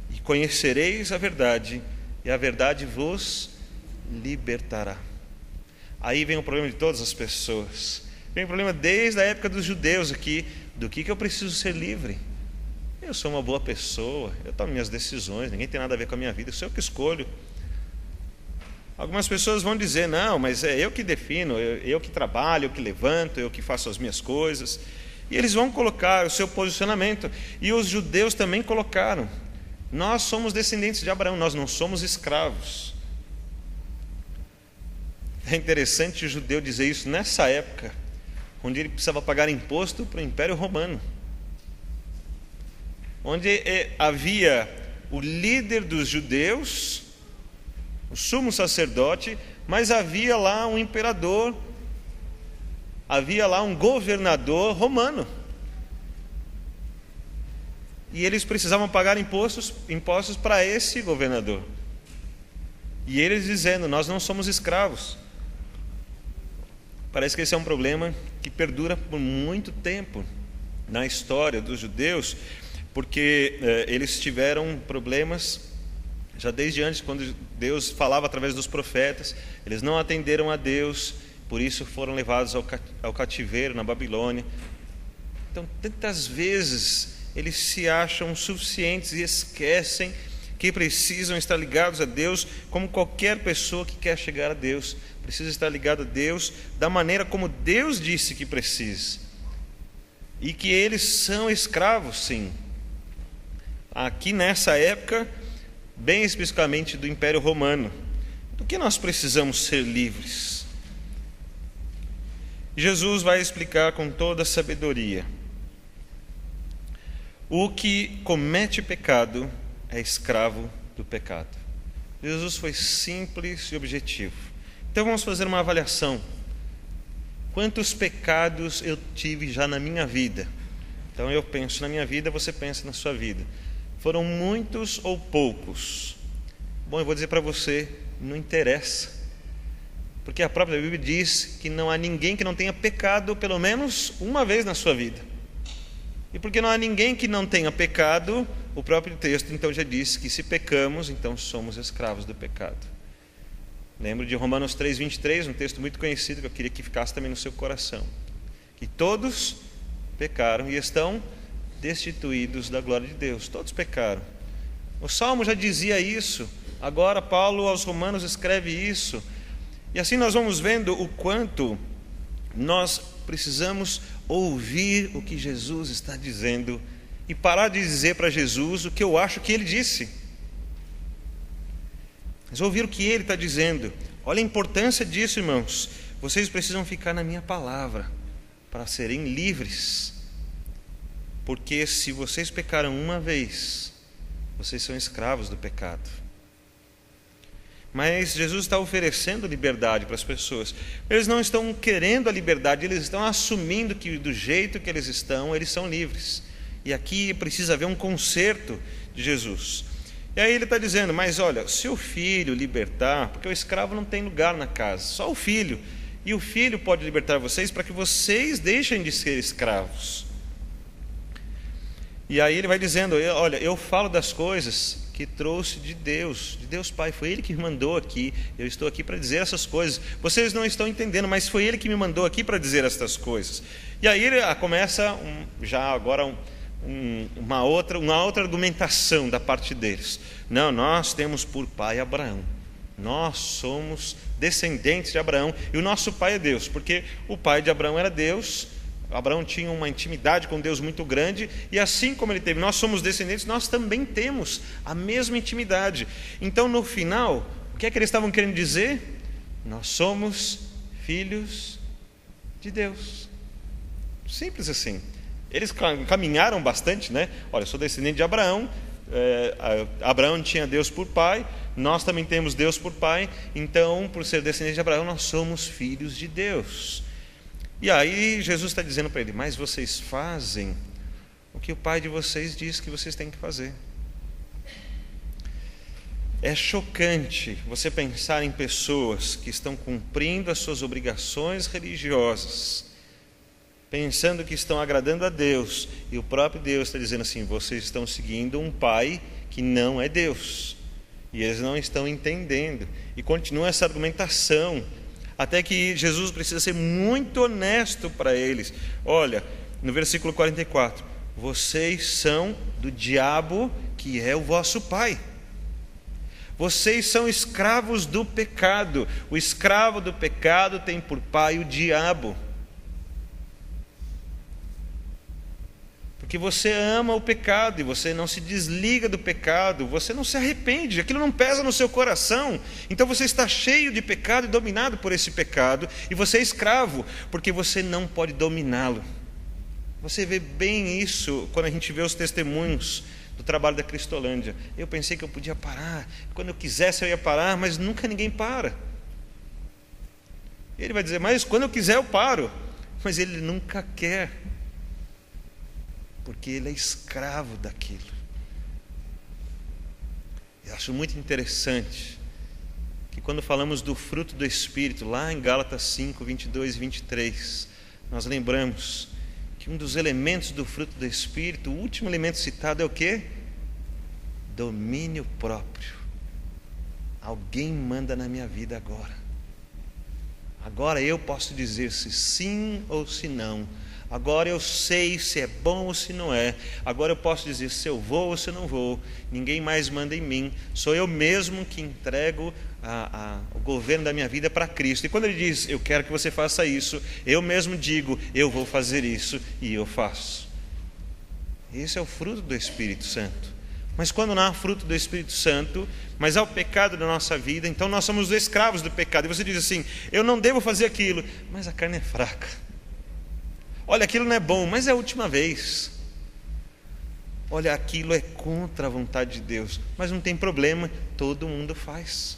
E conhecereis a verdade, e a verdade vos libertará. Aí vem o problema de todas as pessoas. Vem o problema desde a época dos judeus aqui. Do que eu preciso ser livre? Eu sou uma boa pessoa, eu tomo minhas decisões, ninguém tem nada a ver com a minha vida, sou eu que escolho. Algumas pessoas vão dizer: não, mas é eu que defino, eu que trabalho, eu que levanto, eu que faço as minhas coisas. E eles vão colocar o seu posicionamento. E os judeus também colocaram: nós somos descendentes de Abraão, nós não somos escravos. É interessante o judeu dizer isso nessa época, onde ele precisava pagar imposto para o Império Romano, onde havia o líder dos judeus, o sumo sacerdote, mas havia lá um imperador, havia lá um governador romano, e eles precisavam pagar impostos para esse governador. E eles dizendo: nós não somos escravos. Parece que esse é um problema que perdura por muito tempo na história dos judeus, porque eles tiveram problemas já desde antes, quando Deus falava através dos profetas. Eles não atenderam a Deus, por isso foram levados ao cativeiro na Babilônia. Então, tantas vezes eles se acham suficientes e esquecem que precisam estar ligados a Deus, como qualquer pessoa que quer chegar a Deus precisa estar ligado a Deus da maneira como Deus disse que precisa. E que eles são escravos, sim. Aqui nessa época, bem especificamente do Império Romano, do que nós precisamos ser livres? Jesus vai explicar com toda a sabedoria: o que comete pecado é escravo do pecado. Jesus foi simples e objetivo. Então vamos fazer uma avaliação. Quantos pecados eu tive já na minha vida? Então eu penso na minha vida, você pensa na sua vida. Foram muitos ou poucos? Bom, eu vou dizer para você: não interessa. Porque a própria Bíblia diz que não há ninguém que não tenha pecado pelo menos uma vez na sua vida. E porque não há ninguém que não tenha pecado, o próprio texto então já diz que se pecamos, então somos escravos do pecado. Lembro de Romanos 3:23, um texto muito conhecido que eu queria que ficasse também no seu coração: que todos pecaram e estão destituídos da glória de Deus. Todos pecaram. O Salmo já dizia isso, agora Paulo aos Romanos escreve isso. E assim nós vamos vendo o quanto nós precisamos ouvir o que Jesus está dizendo e parar de dizer para Jesus o que eu acho que ele disse, mas ouvir o que ele está dizendo. Olha a importância disso, irmãos. Vocês precisam ficar na minha palavra para serem livres, porque se vocês pecaram uma vez, vocês são escravos do pecado. Mas Jesus está oferecendo liberdade para as pessoas. Eles não estão querendo a liberdade, eles estão assumindo que do jeito que eles estão, eles são livres. E aqui precisa haver um conserto de Jesus. E aí ele está dizendo: mas olha, se o filho libertar, porque o escravo não tem lugar na casa, só o filho. E o filho pode libertar vocês para que vocês deixem de ser escravos. E aí ele vai dizendo: olha, eu falo das coisas que trouxe de Deus Pai, foi Ele que me mandou aqui, eu estou aqui para dizer essas coisas. Vocês não estão entendendo, mas foi Ele que me mandou aqui para dizer estas coisas. E aí ele começa uma outra argumentação da parte deles. Não, nós temos por pai Abraão. Nós somos descendentes de Abraão e o nosso pai é Deus, porque o pai de Abraão era Deus. Abraão tinha uma intimidade com Deus muito grande, e assim como ele teve, nós somos descendentes, nós também temos a mesma intimidade. Então, no final, o que é que eles estavam querendo dizer? Nós somos filhos de Deus. Simples assim. Eles caminharam bastante, né? Olha, eu sou descendente de Abraão, Abraão tinha Deus por pai, nós também temos Deus por pai, então, por ser descendente de Abraão, nós somos filhos de Deus. E aí Jesus está dizendo para ele: mas vocês fazem o que o pai de vocês diz que vocês têm que fazer. É chocante você pensar em pessoas que estão cumprindo as suas obrigações religiosas, pensando que estão agradando a Deus, e o próprio Deus está dizendo assim: vocês estão seguindo um pai que não é Deus, e eles não estão entendendo, e continua essa argumentação, até que Jesus precisa ser muito honesto para eles. Olha, no versículo 44, vocês são do diabo, que é o vosso pai. Vocês são escravos do pecado. O escravo do pecado tem por pai o diabo. Porque você ama o pecado e você não se desliga do pecado, você não se arrepende, aquilo não pesa no seu coração. Então você está cheio de pecado e dominado por esse pecado, e você é escravo, porque você não pode dominá-lo. Você vê bem isso quando a gente vê os testemunhos do trabalho da Cristolândia. Eu pensei que eu podia parar, quando eu quisesse eu ia parar, mas nunca ninguém para. Ele vai dizer: mas quando eu quiser eu paro. Mas ele nunca quer, porque ele é escravo daquilo. Eu acho muito interessante que quando falamos do fruto do Espírito, lá em Gálatas 5, 22 e 23, nós lembramos que um dos elementos do fruto do Espírito, o último elemento citado é o quê? Domínio próprio. Alguém manda na minha vida agora. Agora eu posso dizer se sim ou se não. Agora eu sei se é bom ou se não é. Agora eu posso dizer se eu vou ou se eu não vou. Ninguém mais manda em mim. Sou eu mesmo que entrego o governo da minha vida para Cristo. E quando ele diz: eu quero que você faça isso, eu mesmo digo: eu vou fazer isso, e eu faço. Esse é o fruto do Espírito Santo. Mas quando não há fruto do Espírito Santo, mas há o pecado na nossa vida, então nós somos escravos do pecado. E você diz assim: eu não devo fazer aquilo, mas a carne é fraca. Olha, aquilo não é bom, mas é a última vez. Olha, aquilo é contra a vontade de Deus, mas não tem problema, todo mundo faz.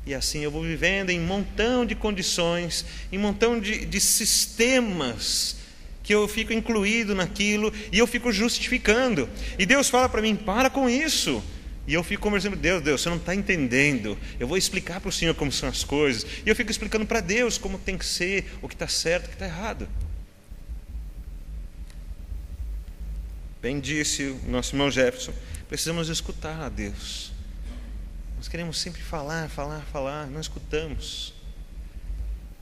E assim eu vou vivendo em um montão de condições, em um montão de sistemas, que eu fico incluído naquilo, e eu fico justificando. E Deus fala para mim: para com isso. E eu fico conversando com Deus: Deus, você não está entendendo, eu vou explicar para o Senhor como são as coisas. E eu fico explicando para Deus como tem que ser, o que está certo, o que está errado. Bem disse o nosso irmão Jefferson, precisamos escutar a Deus. Nós queremos sempre falar, não escutamos.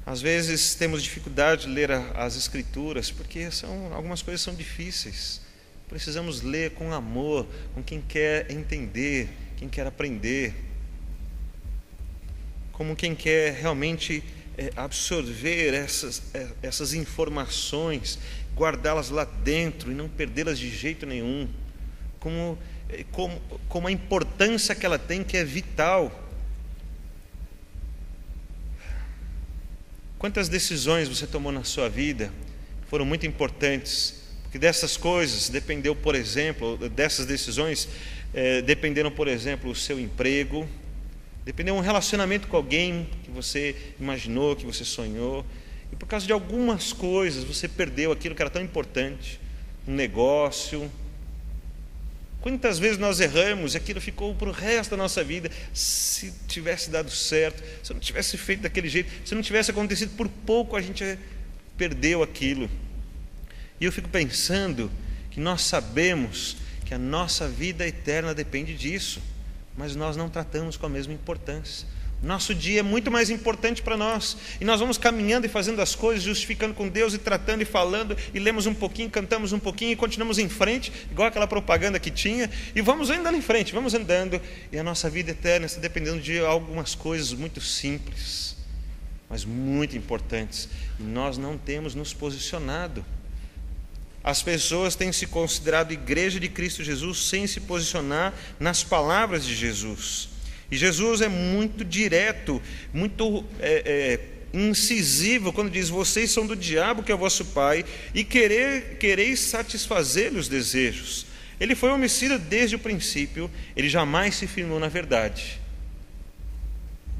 Às vezes temos dificuldade de ler as Escrituras, porque algumas coisas são difíceis. Precisamos ler com amor, com quem quer entender, quem quer aprender, como quem quer realmente absorver essas informações, guardá-las lá dentro e não perdê-las de jeito nenhum, como a importância que ela tem, que é vital. Quantas decisões você tomou na sua vida foram muito importantes? Porque dessas coisas dependeu, por exemplo, dessas decisões, dependeram, por exemplo, o seu emprego, dependeu um relacionamento com alguém que você imaginou, que você sonhou, e por causa de algumas coisas você perdeu aquilo que era tão importante, um negócio. Quantas vezes nós erramos e aquilo ficou para o resto da nossa vida? Se tivesse dado certo, se não tivesse feito daquele jeito, se não tivesse acontecido, por pouco a gente perdeu aquilo. E eu fico pensando que nós sabemos que a nossa vida eterna depende disso, mas nós não tratamos com a mesma importância. Nosso dia é muito mais importante para nós. E nós vamos caminhando e fazendo as coisas, justificando com Deus e tratando e falando, e lemos um pouquinho, cantamos um pouquinho e continuamos em frente, igual aquela propaganda que tinha, e vamos andando em frente, vamos andando. E a nossa vida eterna está dependendo de algumas coisas muito simples, mas muito importantes. E nós não temos nos posicionado. As pessoas têm se considerado igreja de Cristo Jesus sem se posicionar nas palavras de Jesus. E Jesus é muito direto, muito incisivo quando diz: vocês são do diabo, que é o vosso pai, e quereis satisfazer-lhe os desejos. Ele foi homicida desde o princípio, ele jamais se firmou na verdade.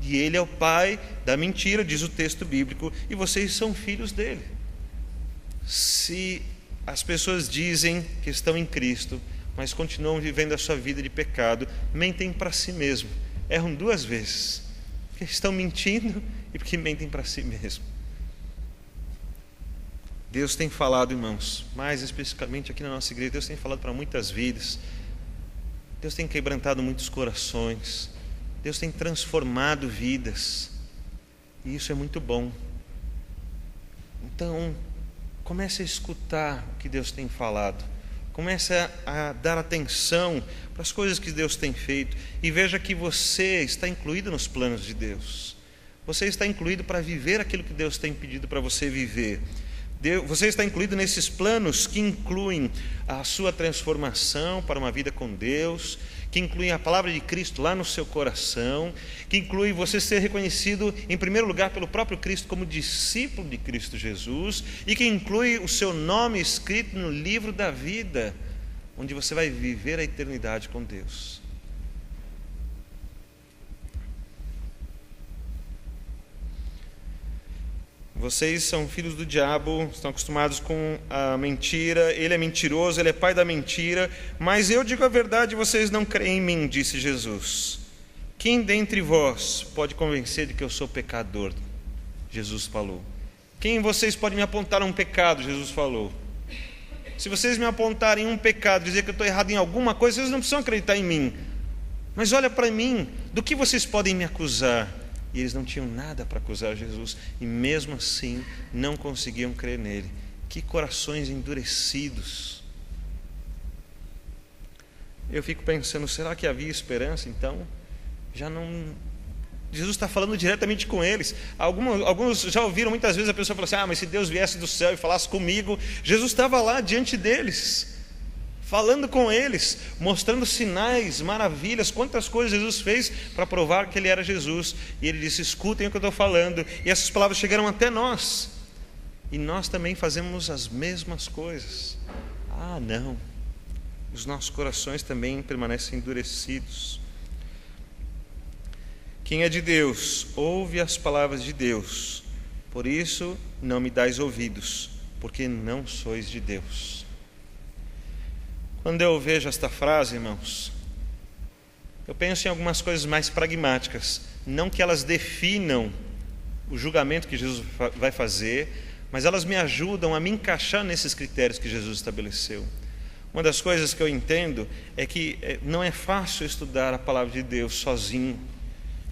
E ele é o pai da mentira, diz o texto bíblico, e vocês são filhos dele. Se as pessoas dizem que estão em Cristo, mas continuam vivendo a sua vida de pecado, mentem para si mesmo. Erram duas vezes, porque estão mentindo e porque mentem para si mesmo. Deus tem falado, irmãos, mais especificamente aqui na nossa igreja, Deus tem falado para muitas vidas. Deus tem quebrantado muitos corações. Deus tem transformado vidas. E isso é muito bom. Então, comece a escutar o que Deus tem falado. Comece a dar atenção para as coisas que Deus tem feito e veja que você está incluído nos planos de Deus. Você está incluído para viver aquilo que Deus tem pedido para você viver. Você está incluído nesses planos que incluem a sua transformação para uma vida com Deus, que incluem a palavra de Cristo lá no seu coração, que inclui você ser reconhecido em primeiro lugar pelo próprio Cristo como discípulo de Cristo Jesus, e que inclui o seu nome escrito no livro da vida, onde você vai viver a eternidade com Deus. Vocês são filhos do diabo, estão acostumados com a mentira, ele é mentiroso, ele é pai da mentira, mas eu digo a verdade, vocês não creem em mim, disse Jesus. Quem dentre vós pode convencer de que eu sou pecador? Jesus falou. Quem vocês pode me apontar um pecado? Jesus falou. Se vocês me apontarem um pecado, dizer que eu estou errado em alguma coisa, vocês não precisam acreditar em mim. Mas olha para mim, do que vocês podem me acusar? E eles não tinham nada para acusar Jesus, e mesmo assim não conseguiam crer nele. Que corações endurecidos. Eu fico pensando, será que havia esperança então? Já não... Jesus está falando diretamente com eles. Alguns já ouviram muitas vezes a pessoa falar assim: mas se Deus viesse do céu e falasse comigo. Jesus estava lá diante deles, falando com eles, mostrando sinais, maravilhas, quantas coisas Jesus fez para provar que ele era Jesus. E ele disse: escutem o que eu estou falando. E essas palavras chegaram até nós, e nós também fazemos as mesmas coisas. Não, os nossos corações também permanecem endurecidos. Quem é de Deus, ouve as palavras de Deus. Por isso não me dais ouvidos, porque não sois de Deus. Quando eu vejo esta frase, irmãos, eu penso em algumas coisas mais pragmáticas. Não que elas definam o julgamento que Jesus vai fazer, mas elas me ajudam a me encaixar nesses critérios que Jesus estabeleceu. Uma das coisas que eu entendo é que não é fácil estudar a palavra de Deus sozinho.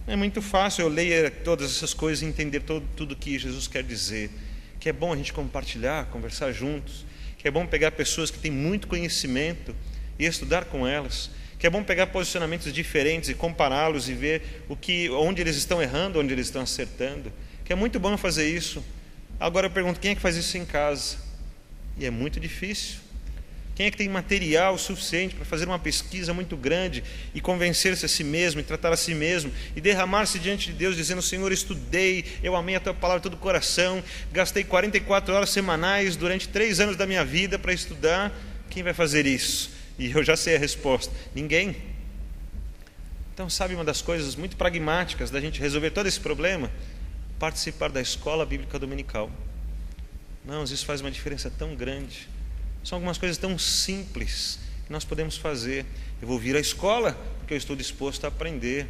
Não é muito fácil eu ler todas essas coisas e entender tudo que Jesus quer dizer. Que é bom a gente compartilhar, conversar juntos. Que é bom pegar pessoas que têm muito conhecimento e estudar com elas. Que é bom pegar posicionamentos diferentes e compará-los e ver onde eles estão errando, onde eles estão acertando. Que é muito bom fazer isso. Agora eu pergunto, quem é que faz isso em casa? E é muito difícil. Quem é que tem material suficiente para fazer uma pesquisa muito grande e convencer-se a si mesmo, e tratar a si mesmo, e derramar-se diante de Deus, dizendo: Senhor, estudei, eu amei a Tua palavra de todo o coração, gastei 44 horas semanais durante 3 anos da minha vida para estudar. Quem vai fazer isso? E eu já sei a resposta: ninguém. Então, sabe, uma das coisas muito pragmáticas da gente resolver todo esse problema? Participar da escola bíblica dominical. Irmãos, isso faz uma diferença tão grande. São algumas coisas tão simples que nós podemos fazer. Eu vou vir à escola porque eu estou disposto a aprender.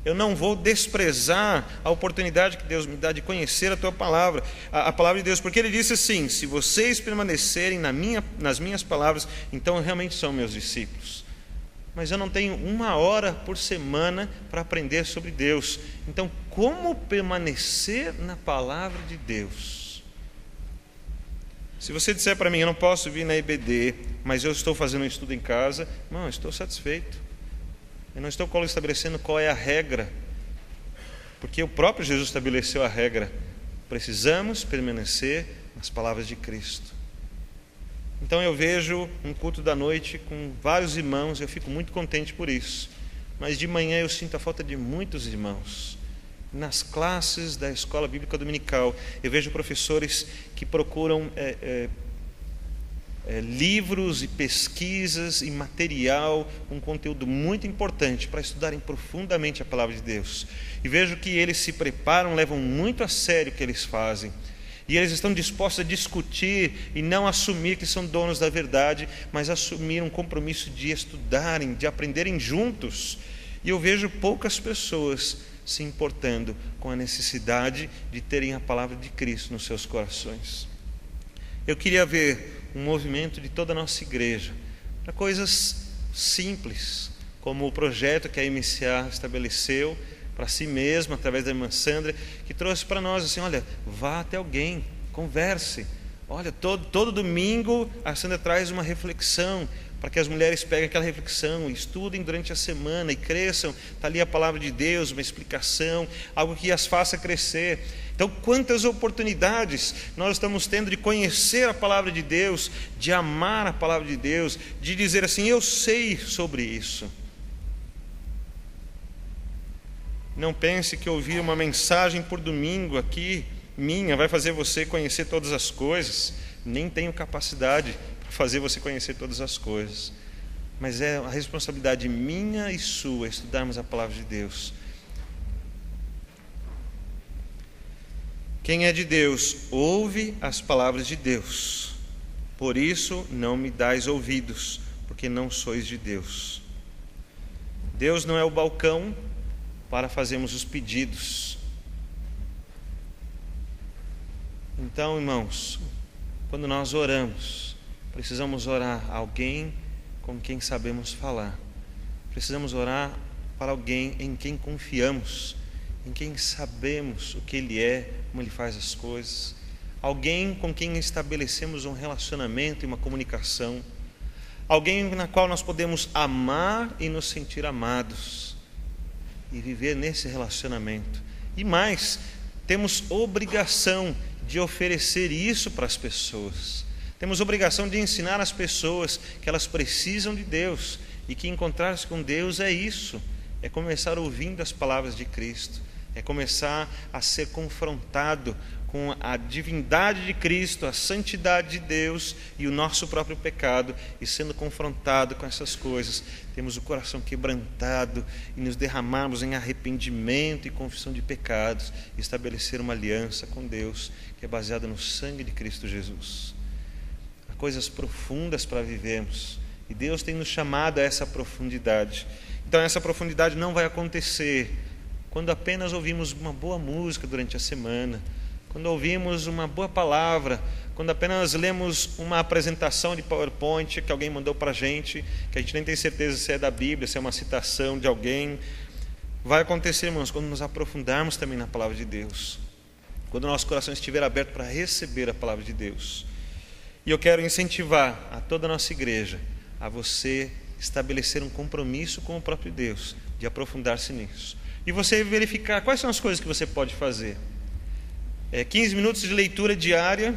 Eu não vou desprezar a oportunidade que Deus me dá de conhecer a Tua palavra, a palavra de Deus, porque Ele disse assim: se vocês permanecerem nas minhas palavras, então realmente são meus discípulos. mas eu não tenho 1 hora por semana para aprender sobre Deus. Então, como permanecer na palavra de Deus? Se você disser para mim, eu não posso vir na IBD, mas eu estou fazendo um estudo em casa, não, eu estou satisfeito. Eu não estou estabelecendo qual é a regra, porque o próprio Jesus estabeleceu a regra. Precisamos permanecer nas palavras de Cristo. Então eu vejo um culto da noite com vários irmãos, eu fico muito contente por isso. Mas de manhã eu sinto a falta de muitos irmãos. Nas classes da escola bíblica dominical, eu vejo professores que procuram livros e pesquisas e material, um conteúdo muito importante para estudarem profundamente a palavra de Deus. E vejo que eles se preparam, levam muito a sério o que eles fazem. E eles estão dispostos a discutir e não assumir que são donos da verdade, mas assumir um compromisso de estudarem, de aprenderem juntos. E eu vejo poucas pessoas se importando com a necessidade de terem a palavra de Cristo nos seus corações. Eu queria ver um movimento de toda a nossa igreja para coisas simples, como o projeto que a MCA estabeleceu para si mesma, através da irmã Sandra, que trouxe para nós assim, olha, vá até alguém, converse. Olha, todo domingo a Sandra traz uma reflexão, para que as mulheres peguem aquela reflexão, estudem durante a semana e cresçam. Está ali a palavra de Deus, uma explicação, algo que as faça crescer. Então, quantas oportunidades nós estamos tendo de conhecer a palavra de Deus, de amar a palavra de Deus, de dizer assim, eu sei sobre isso. Não pense que ouvir uma mensagem por domingo aqui, minha, vai fazer você conhecer todas as coisas. Nem tenho capacidade para fazer você conhecer todas as coisas. Mas é a responsabilidade minha e sua estudarmos a palavra de Deus. Quem é de Deus, ouve as palavras de Deus. Por isso não me dais ouvidos, porque não sois de Deus. Deus não é o balcão para fazermos os pedidos. Então, irmãos, quando nós oramos, precisamos orar a alguém com quem sabemos falar. Precisamos orar para alguém em quem confiamos, em quem sabemos o que Ele é, como Ele faz as coisas. Alguém com quem estabelecemos um relacionamento e uma comunicação. Alguém na qual nós podemos amar e nos sentir amados. E viver nesse relacionamento. E mais, temos obrigação de oferecer isso para as pessoas. Temos obrigação de ensinar as pessoas que elas precisam de Deus e que encontrar-se com Deus é isso, é começar ouvindo as palavras de Cristo, é começar a ser confrontado com a divindade de Cristo, a santidade de Deus e o nosso próprio pecado, e sendo confrontado com essas coisas, temos o coração quebrantado e nos derramarmos em arrependimento e confissão de pecados, e estabelecer uma aliança com Deus que é baseada no sangue de Cristo Jesus. Há coisas profundas para vivermos, e Deus tem nos chamado a essa profundidade. Então essa profundidade não vai acontecer quando apenas ouvimos uma boa música durante a semana, quando ouvimos uma boa palavra, quando apenas lemos uma apresentação de PowerPoint que alguém mandou para a gente nem tem certeza se é da Bíblia, se é uma citação de alguém. Vai acontecer, irmãos, quando nos aprofundarmos também na palavra de Deus, quando o nosso coração estiver aberto para receber a palavra de Deus. E eu quero incentivar a toda a nossa igreja a você estabelecer um compromisso com o próprio Deus, de aprofundar-se nisso. E você verificar quais são as coisas que você pode fazer. 15 minutos de leitura diária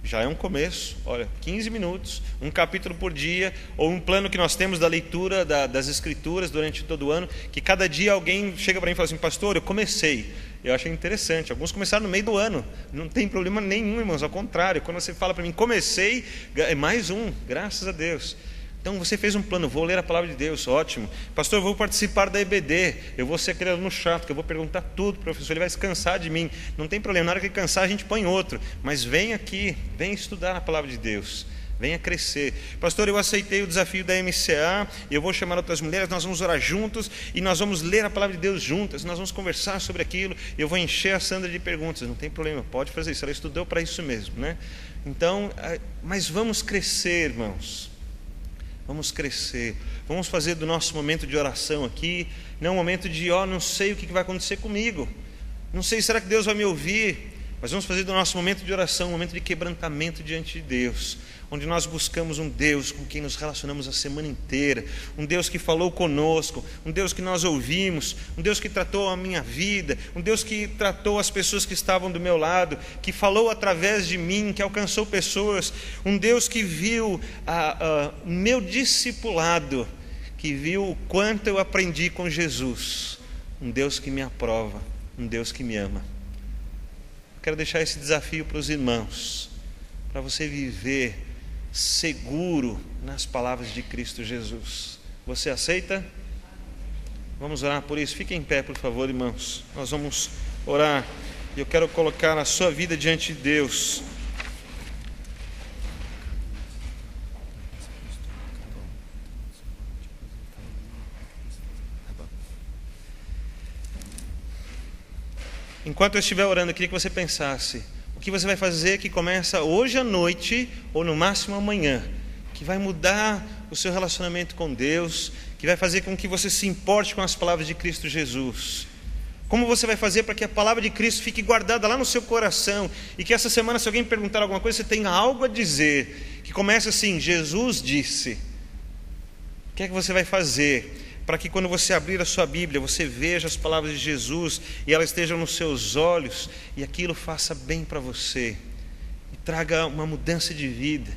já é um começo. Olha, 15 minutos, um capítulo por dia, ou um plano que nós temos da leitura das Escrituras durante todo o ano, que cada dia alguém chega para mim e fala assim, pastor, eu comecei. Eu achei interessante, alguns começaram no meio do ano, não tem problema nenhum, irmãos, ao contrário, quando você fala para mim, comecei, é mais um, graças a Deus. Então você fez um plano, vou ler a palavra de Deus, ótimo. Pastor, eu vou participar da EBD, eu vou ser aquele aluno chato, que eu vou perguntar tudo, professor, ele vai se cansar de mim. Não tem problema, na hora que ele cansar a gente põe outro. Mas vem aqui, vem estudar a palavra de Deus, venha crescer. Pastor, eu aceitei o desafio da MCA, eu vou chamar outras mulheres, nós vamos orar juntos e nós vamos ler a palavra de Deus juntas, nós vamos conversar sobre aquilo, eu vou encher a Sandra de perguntas. Não tem problema, pode fazer isso, ela estudou para isso mesmo, né? Então, mas vamos crescer, irmãos. vamos crescer, vamos fazer do nosso momento de oração aqui, não um momento de, não sei o que vai acontecer comigo, não sei, será que Deus vai me ouvir? Mas vamos fazer do nosso momento de oração um momento de quebrantamento diante de Deus, onde nós buscamos um Deus com quem nos relacionamos a semana inteira, um Deus que falou conosco, um Deus que nós ouvimos, um Deus que tratou a minha vida, um Deus que tratou as pessoas que estavam do meu lado, que falou através de mim, que alcançou pessoas, um Deus que viu o meu discipulado, que viu o quanto eu aprendi com Jesus, um Deus que me aprova, um Deus que me ama. Quero deixar esse desafio para os irmãos, para você viver seguro nas palavras de Cristo Jesus. Você aceita? Vamos orar por isso. Fiquem em pé, por favor, irmãos. Nós vamos orar. Eu quero colocar a sua vida diante de Deus. Enquanto eu estiver orando, eu queria que você pensasse o que você vai fazer que começa hoje à noite ou no máximo amanhã, que vai mudar o seu relacionamento com Deus, que vai fazer com que você se importe com as palavras de Cristo Jesus. Como você vai fazer para que a palavra de Cristo fique guardada lá no seu coração e que essa semana, se alguém perguntar alguma coisa, você tenha algo a dizer, que comece assim: Jesus disse. O que é que você vai fazer para que quando você abrir a sua Bíblia, você veja as palavras de Jesus e elas estejam nos seus olhos e aquilo faça bem para você e traga uma mudança de vida?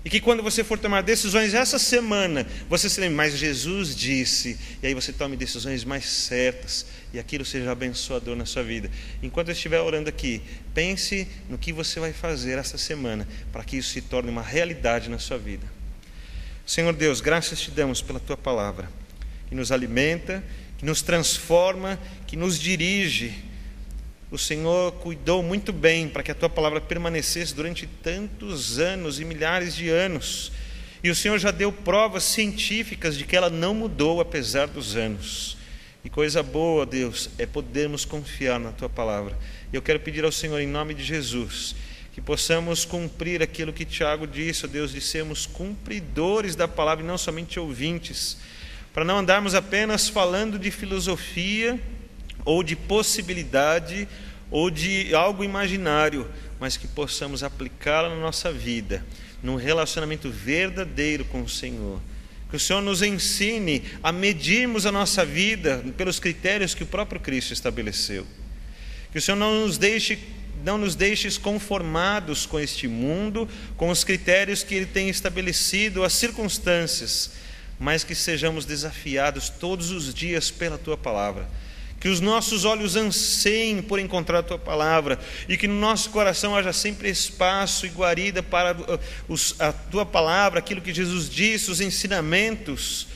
E que quando você for tomar decisões essa semana, você se lembre, mas Jesus disse, e aí você tome decisões mais certas e aquilo seja abençoador na sua vida. Enquanto eu estiver orando aqui, pense no que você vai fazer essa semana para que isso se torne uma realidade na sua vida. Senhor Deus, graças te damos pela tua palavra, que nos alimenta, que nos transforma, que nos dirige. O Senhor cuidou muito bem para que a tua palavra permanecesse durante tantos anos e milhares de anos. E o Senhor já deu provas científicas de que ela não mudou apesar dos anos. E coisa boa, Deus, é podermos confiar na tua palavra. Eu quero pedir ao Senhor, em nome de Jesus, que possamos cumprir aquilo que Tiago disse, ó Deus, de sermos cumpridores da palavra e não somente ouvintes, para não andarmos apenas falando de filosofia ou de possibilidade ou de algo imaginário, mas que possamos aplicá-la na nossa vida, num relacionamento verdadeiro com o Senhor. Que o Senhor nos ensine a medirmos a nossa vida pelos critérios que o próprio Cristo estabeleceu. Que o Senhor não nos deixe conformados com este mundo, com os critérios que Ele tem estabelecido, as circunstâncias, mas que sejamos desafiados todos os dias pela Tua Palavra. Que os nossos olhos anseiem por encontrar a Tua Palavra e que no nosso coração haja sempre espaço e guarida para a Tua Palavra, aquilo que Jesus disse, os ensinamentos,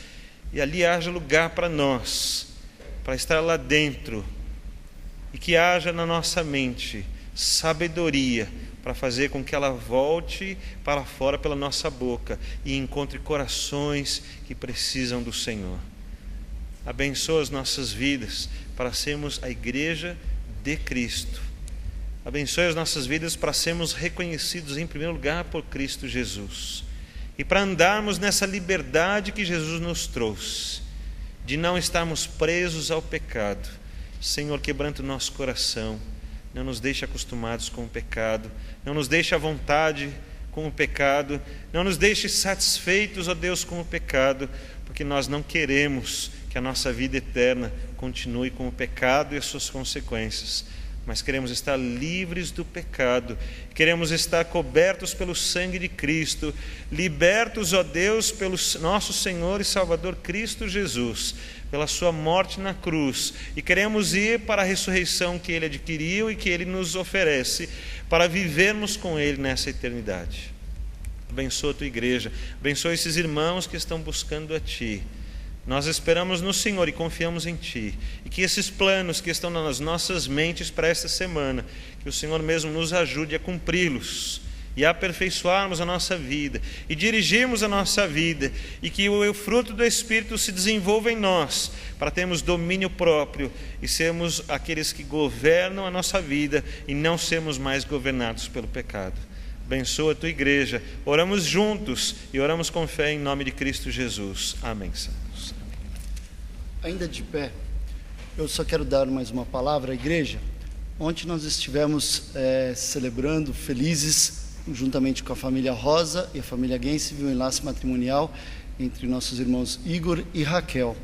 e ali haja lugar para nós, para estar lá dentro, e que haja na nossa mente sabedoria para fazer com que ela volte para fora pela nossa boca e encontre corações que precisam do Senhor. Abençoa as nossas vidas para sermos a igreja de Cristo. Abençoe as nossas vidas para sermos reconhecidos em primeiro lugar por Cristo Jesus. E para andarmos nessa liberdade que Jesus nos trouxe, de não estarmos presos ao pecado. Senhor, quebranta o nosso coração. Não nos deixe acostumados com o pecado, não nos deixe à vontade com o pecado, não nos deixe satisfeitos, ó Deus, com o pecado, porque nós não queremos que a nossa vida eterna continue com o pecado e as suas consequências, mas queremos estar livres do pecado, queremos estar cobertos pelo sangue de Cristo, libertos, ó Deus, pelo nosso Senhor e Salvador Cristo Jesus, pela sua morte na cruz, e queremos ir para a ressurreição que Ele adquiriu e que Ele nos oferece, para vivermos com Ele nessa eternidade. Abençoa a tua igreja, abençoa esses irmãos que estão buscando a Ti. Nós esperamos no Senhor e confiamos em Ti, e que esses planos que estão nas nossas mentes para esta semana, que o Senhor mesmo nos ajude a cumpri-los e a aperfeiçoarmos a nossa vida e dirigirmos a nossa vida, e que o fruto do Espírito se desenvolva em nós, para termos domínio próprio e sermos aqueles que governam a nossa vida e não sermos mais governados pelo pecado. abençoa a tua igreja. Oramos juntos e oramos com fé em nome de Cristo Jesus. Amém, santos. Ainda de pé, eu só quero dar mais uma palavra à igreja. Ontem nós estivemos celebrando, felizes, juntamente com a família Rosa e a família Gense, um enlace matrimonial entre nossos irmãos Igor e Raquel.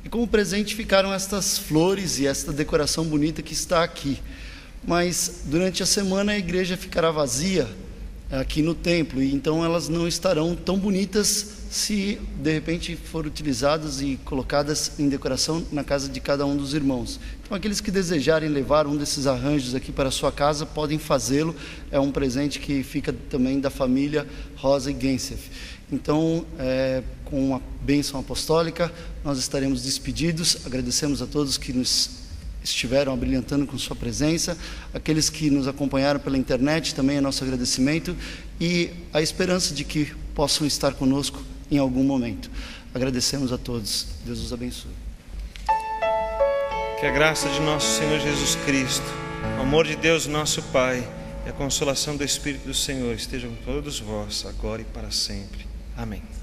E como presente ficaram estas flores e esta decoração bonita que está aqui. Mas durante a semana a igreja ficará vazia aqui no templo, e então elas não estarão tão bonitas se de repente forem utilizadas e colocadas em decoração na casa de cada um dos irmãos. Então aqueles que desejarem levar um desses arranjos aqui para a sua casa podem fazê-lo. É um presente que fica também da família Rosa e Gensef. Então, com a bênção apostólica, nós estaremos despedidos. Agradecemos a todos que nos estiveram abrilhantando com sua presença, aqueles que nos acompanharam pela internet, também é nosso agradecimento, e a esperança de que possam estar conosco em algum momento. Agradecemos a todos. Deus os abençoe. Que a graça de nosso Senhor Jesus Cristo, o amor de Deus nosso Pai e a consolação do Espírito do Senhor estejam com todos vós, agora e para sempre. Amém.